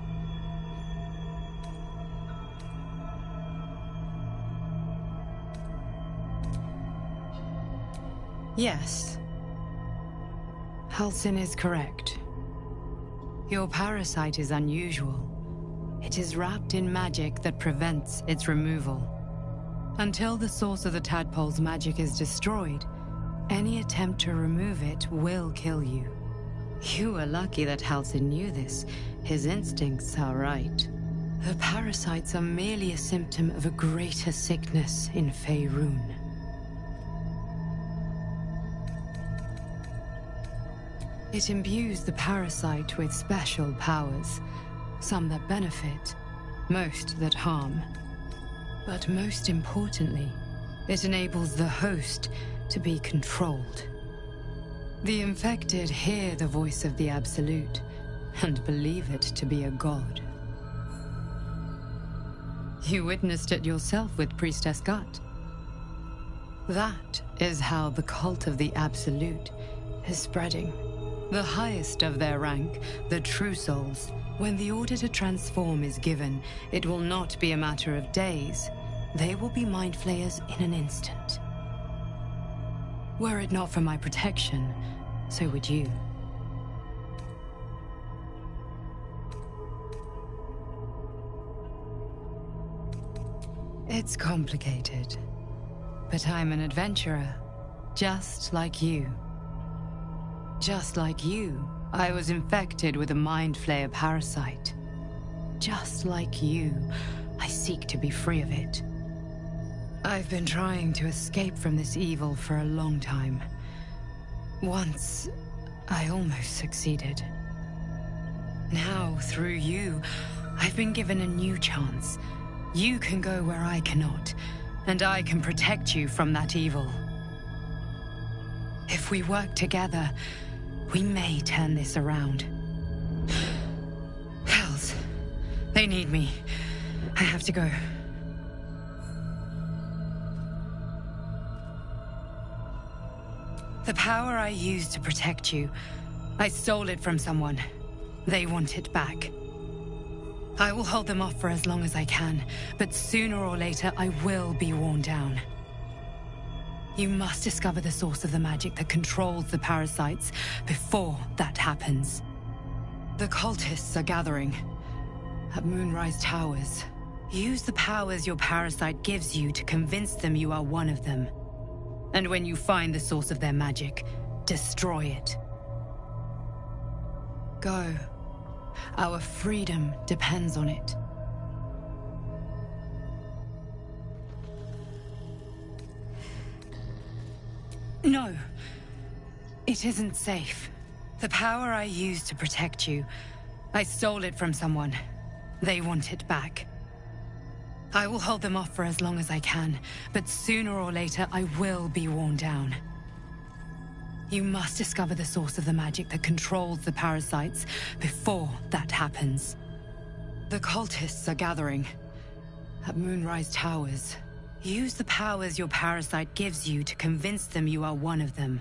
Yes. Halsin is correct. Your parasite is unusual. It is wrapped in magic that prevents its removal. Until the source of the tadpole's magic is destroyed, any attempt to remove it will kill you. You were lucky that Halsin knew this. His instincts are right. The parasites are merely a symptom of a greater sickness in Faerun. It imbues the parasite with special powers, some that benefit, most that harm. But most importantly, it enables the host to be controlled. The infected hear the voice of the Absolute, and believe it to be a god. You witnessed it yourself with Priestess Gut. That is how the cult of the Absolute is spreading. The highest of their rank, the True Souls, when the order to transform is given, it will not be a matter of days. They will be mind flayers in an instant. Were it not for my protection, so would you. It's complicated, but I'm an adventurer, just like you. Just like you, I was infected with a mind flayer parasite. Just like you, I seek to be free of it. I've been trying to escape from this evil for a long time. Once, I almost succeeded. Now, through you, I've been given a new chance. You can go where I cannot, and I can protect you from that evil. If we work together, we may turn this around. Hells, they need me. I have to go. The power I used to protect you, I stole it from someone. They want it back. I will hold them off for as long as I can, but sooner or later I will be worn down. You must discover the source of the magic that controls the parasites before that happens. The cultists are gathering at Moonrise Towers. Use the powers your parasite gives you to convince them you are one of them. And when you find the source of their magic, destroy it. Go. Our freedom depends on it. No. It isn't safe. The power I used to protect you, I stole it from someone. They want it back. I will hold them off for as long as I can, but sooner or later I will be worn down. You must discover the source of the magic that controls the parasites before that happens. The cultists are gathering at Moonrise Towers. Use the powers your parasite gives you to convince them you are one of them.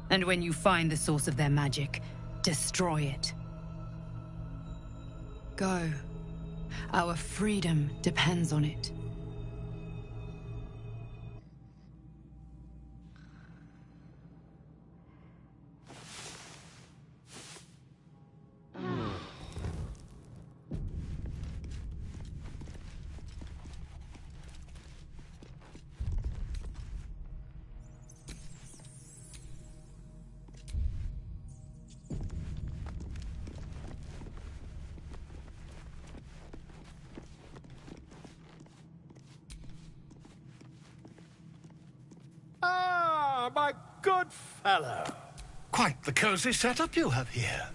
And when you find the source of their magic, destroy it. Go. Our freedom depends on it. Ah, my good fellow. Quite the cozy setup you have here.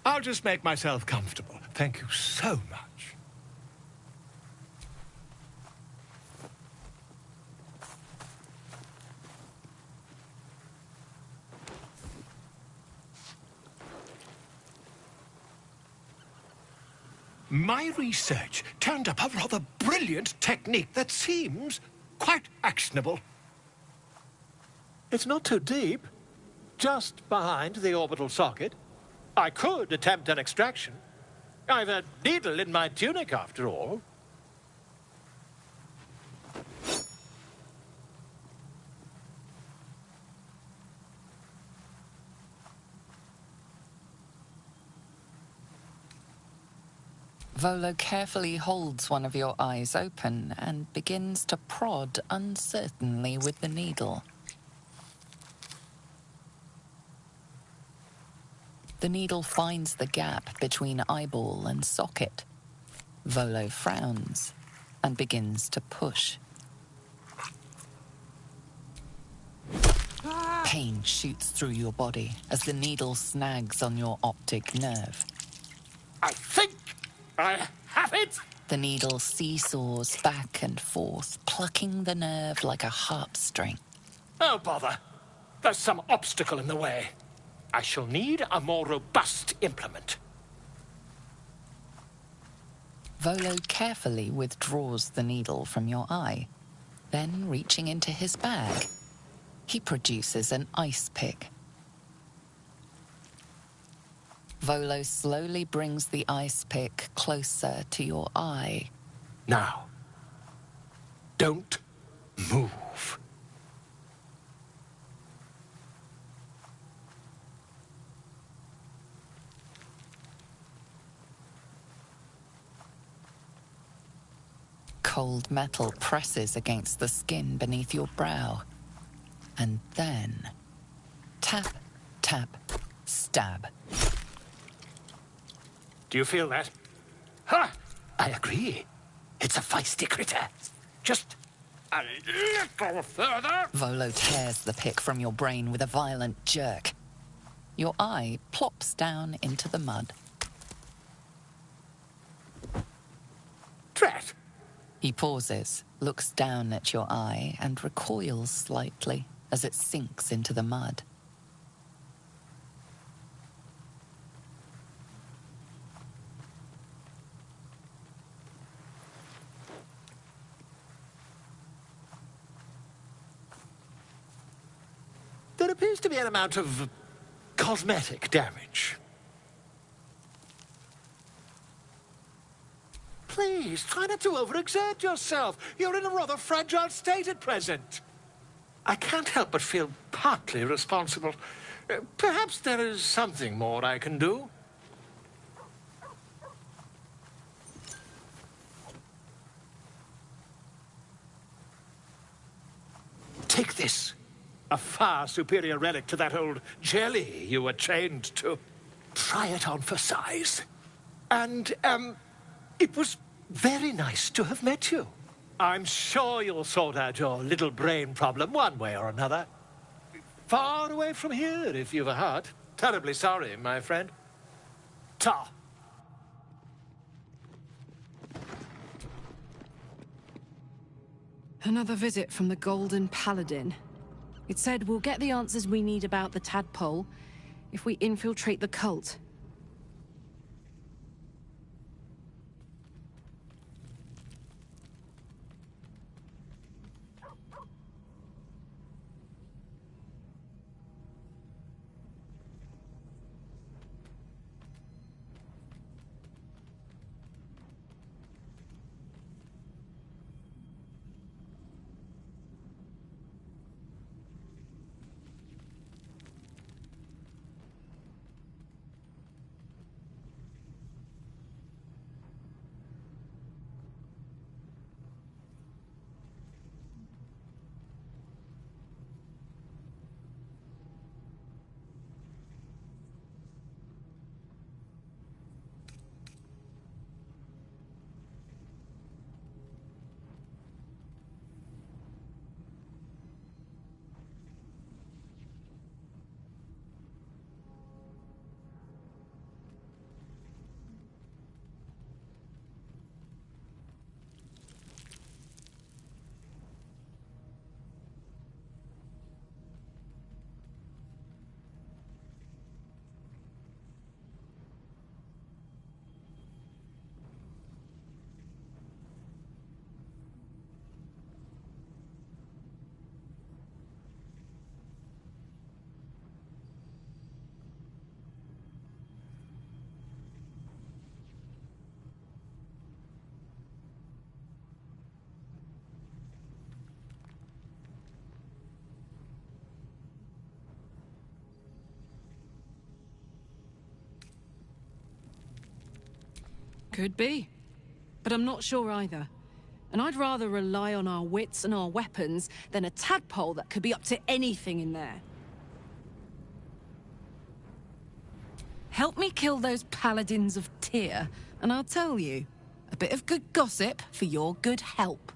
I'll just make myself comfortable. Thank you so much. My research turned up a rather brilliant technique that seems quite actionable. It's not too deep. Just behind the orbital socket. I could attempt an extraction. I've a needle in my tunic, after all. Volo carefully holds one of your eyes open and begins to prod uncertainly with the needle. The needle finds the gap between eyeball and socket. Volo frowns and begins to push. Pain shoots through your body as the needle snags on your optic nerve. I think I have it! The needle seesaws back and forth, plucking the nerve like a harp string. Oh, bother. There's some obstacle in the way. I shall need a more robust implement. Volo carefully withdraws the needle from your eye. Then, reaching into his bag, he produces an ice pick. Volo slowly brings the ice pick closer to your eye. Now, don't move. Cold metal presses against the skin beneath your brow. And then, tap, tap, stab. Do you feel that? Ha! I agree. It's a feisty critter. Just a little further. Volo tears the pick from your brain with a violent jerk. Your eye plops down into the mud. Drat! He pauses, looks down at your eye, and recoils slightly as it sinks into the mud. There appears to be an amount of cosmetic damage. Please, try not to overexert yourself. You're in a rather fragile state at present. I can't help but feel partly responsible. Perhaps there is something more I can do. Take this. A far superior relic to that old jelly you were chained to. Try it on for size. And, it was very nice to have met you. I'm sure you'll sort out your little brain problem one way or another. Far away from here, if you've a heart. Terribly sorry, my friend. Ta. Another visit from the Golden Paladin. It said we'll get the answers we need about the tadpole if we infiltrate the cult. Could be. But I'm not sure either. And I'd rather rely on our wits and our weapons than a tadpole that could be up to anything in there. Help me kill those paladins of Tyr, and I'll tell you, a bit of good gossip for your good help.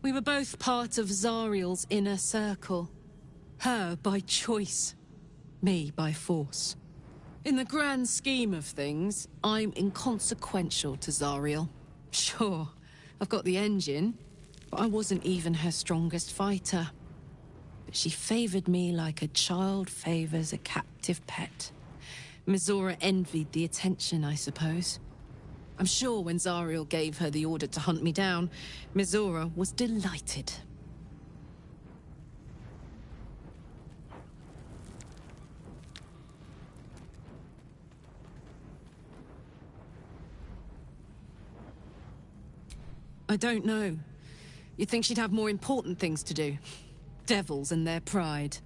We were both part of Zariel's inner circle. Her by choice, me by force. In the grand scheme of things, I'm inconsequential to Zariel. Sure, I've got the engine, but I wasn't even her strongest fighter. But she favored me like a child favors a captive pet. Mizora envied the attention, I suppose. I'm sure when Zariel gave her the order to hunt me down, Mizora was delighted. I don't know. You'd think she'd have more important things to do. Devils and their pride.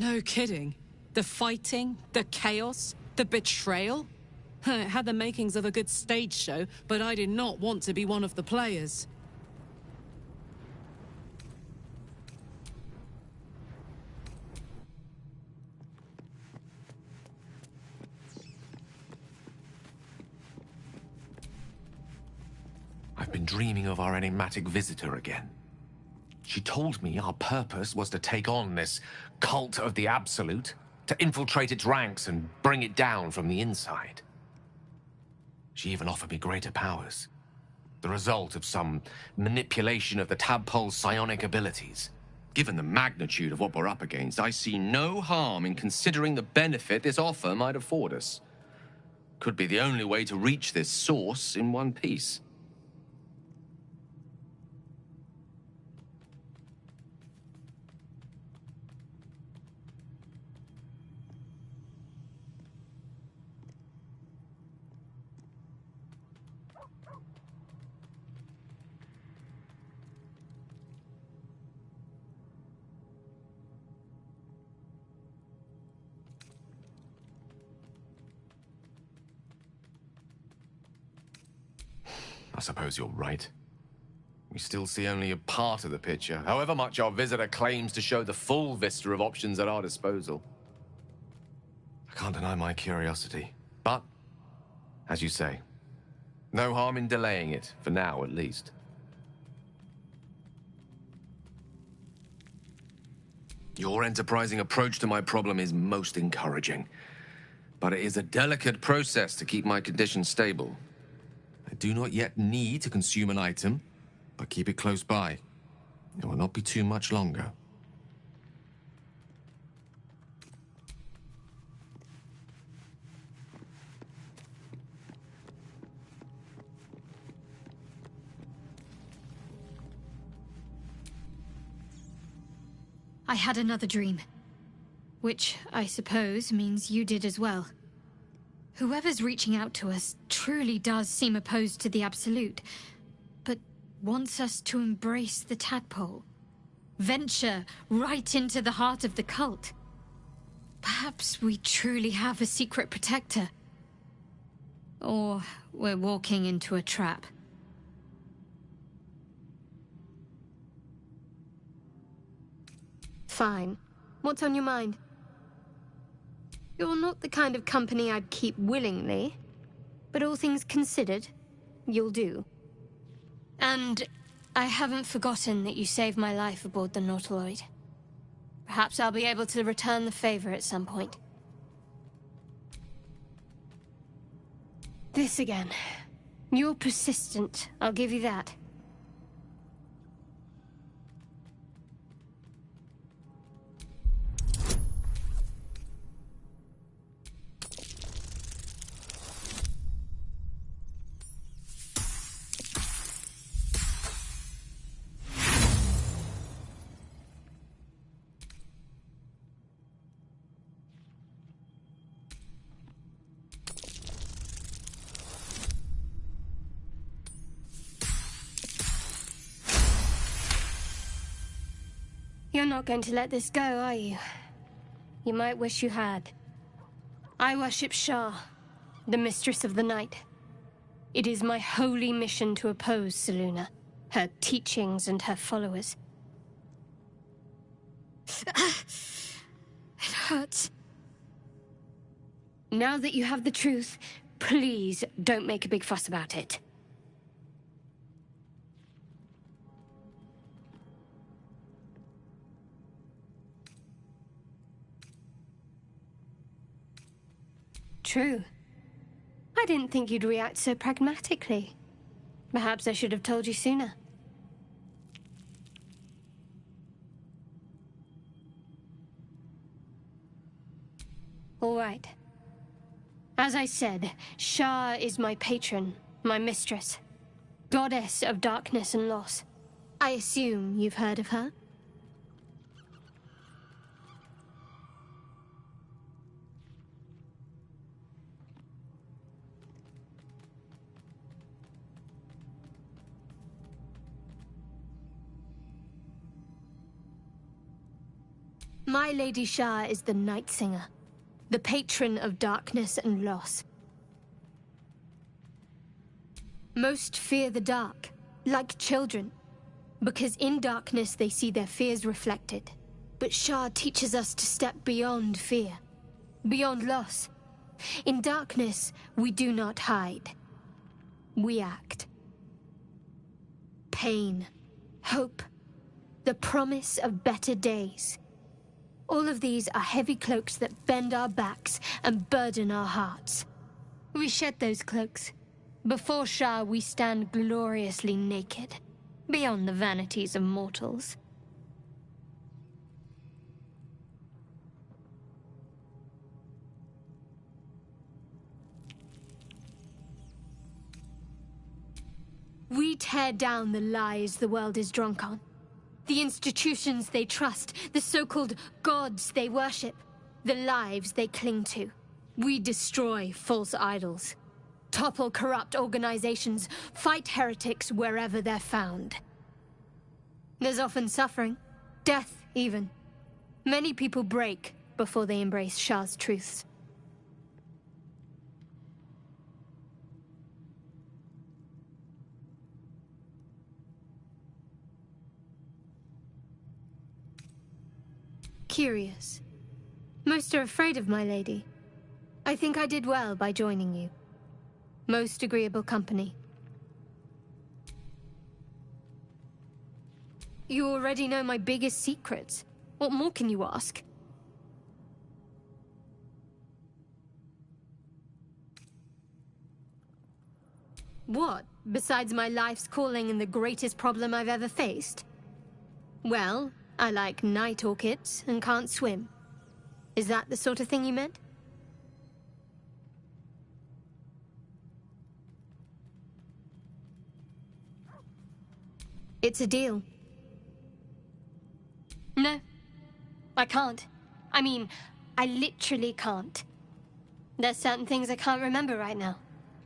No kidding. The fighting, the chaos, the betrayal. It had the makings of a good stage show, but I did not want to be one of the players. I've been dreaming of our enigmatic visitor again. She told me our purpose was to take on this cult of the Absolute, to infiltrate its ranks and bring it down from the inside. She even offered me greater powers, the result of some manipulation of the tadpole's psionic abilities. Given the magnitude of what we're up against, I see no harm in considering the benefit this offer might afford us. Could be the only way to reach this source in one piece. I suppose you're right. We still see only a part of the picture, however much our visitor claims to show the full vista of options at our disposal. I can't deny my curiosity, but, as you say, no harm in delaying it, for now at least. Your enterprising approach to my problem is most encouraging, but it is a delicate process to keep my condition stable. I do not yet need to consume an item, but keep it close by. It will not be too much longer. I had another dream. Which, I suppose, means you did as well. Whoever's reaching out to us truly does seem opposed to the Absolute, but wants us to embrace the tadpole. Venture right into the heart of the cult. Perhaps we truly have a secret protector. Or we're walking into a trap. Fine. What's on your mind? You're not the kind of company I'd keep willingly, but all things considered, you'll do. And I haven't forgotten that you saved my life aboard the Nautiloid. Perhaps I'll be able to return the favor at some point. This again. You're persistent, I'll give you that. You're not going to let this go, are you? You might wish you had. I worship Shah, the Mistress of the Night. It is my holy mission to oppose Selûne, her teachings and her followers. It hurts. Now that you have the truth, please don't make a big fuss about it. True. I didn't think you'd react so pragmatically. Perhaps I should have told you sooner. All right. As I said, Shah is my patron, my mistress. Goddess of darkness and loss. I assume you've heard of her? My Lady Shah is the Night Singer, the patron of darkness and loss. Most fear the dark, like children, because in darkness they see their fears reflected. But Shah teaches us to step beyond fear, beyond loss. In darkness, we do not hide. We act. Pain, hope, the promise of better days. All of these are heavy cloaks that bend our backs and burden our hearts. We shed those cloaks. Before Shah, we stand gloriously naked, beyond the vanities of mortals. We tear down the lies the world is drunk on. The institutions they trust, the so-called gods they worship, the lives they cling to. We destroy false idols, topple corrupt organizations, fight heretics wherever they're found. There's often suffering, death even. Many people break before they embrace Shah's truths. Curious. Most are afraid of my lady. I think I did well by joining you. Most agreeable company. You already know my biggest secrets. What more can you ask? What, besides my life's calling and the greatest problem I've ever faced? Well, I like night orchids and can't swim. Is that the sort of thing you meant? It's a deal. No, I can't. I mean, I literally can't. There's certain things I can't remember right now.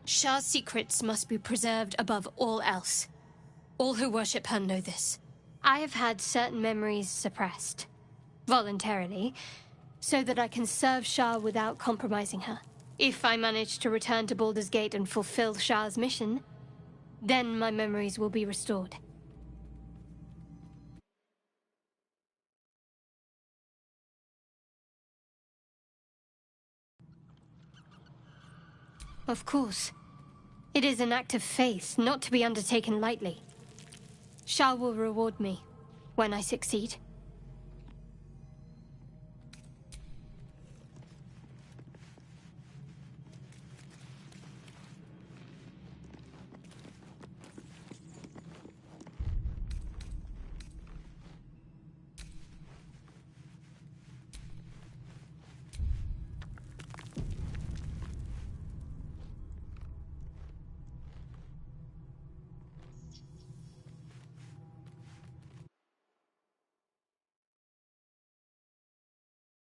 Shah's secrets must be preserved above all else. All who worship her know this. I have had certain memories suppressed, voluntarily, so that I can serve Shah without compromising her. If I manage to return to Baldur's Gate and fulfill Shah's mission, then my memories will be restored. Of course. It is an act of faith, not to be undertaken lightly. Shah will reward me when I succeed.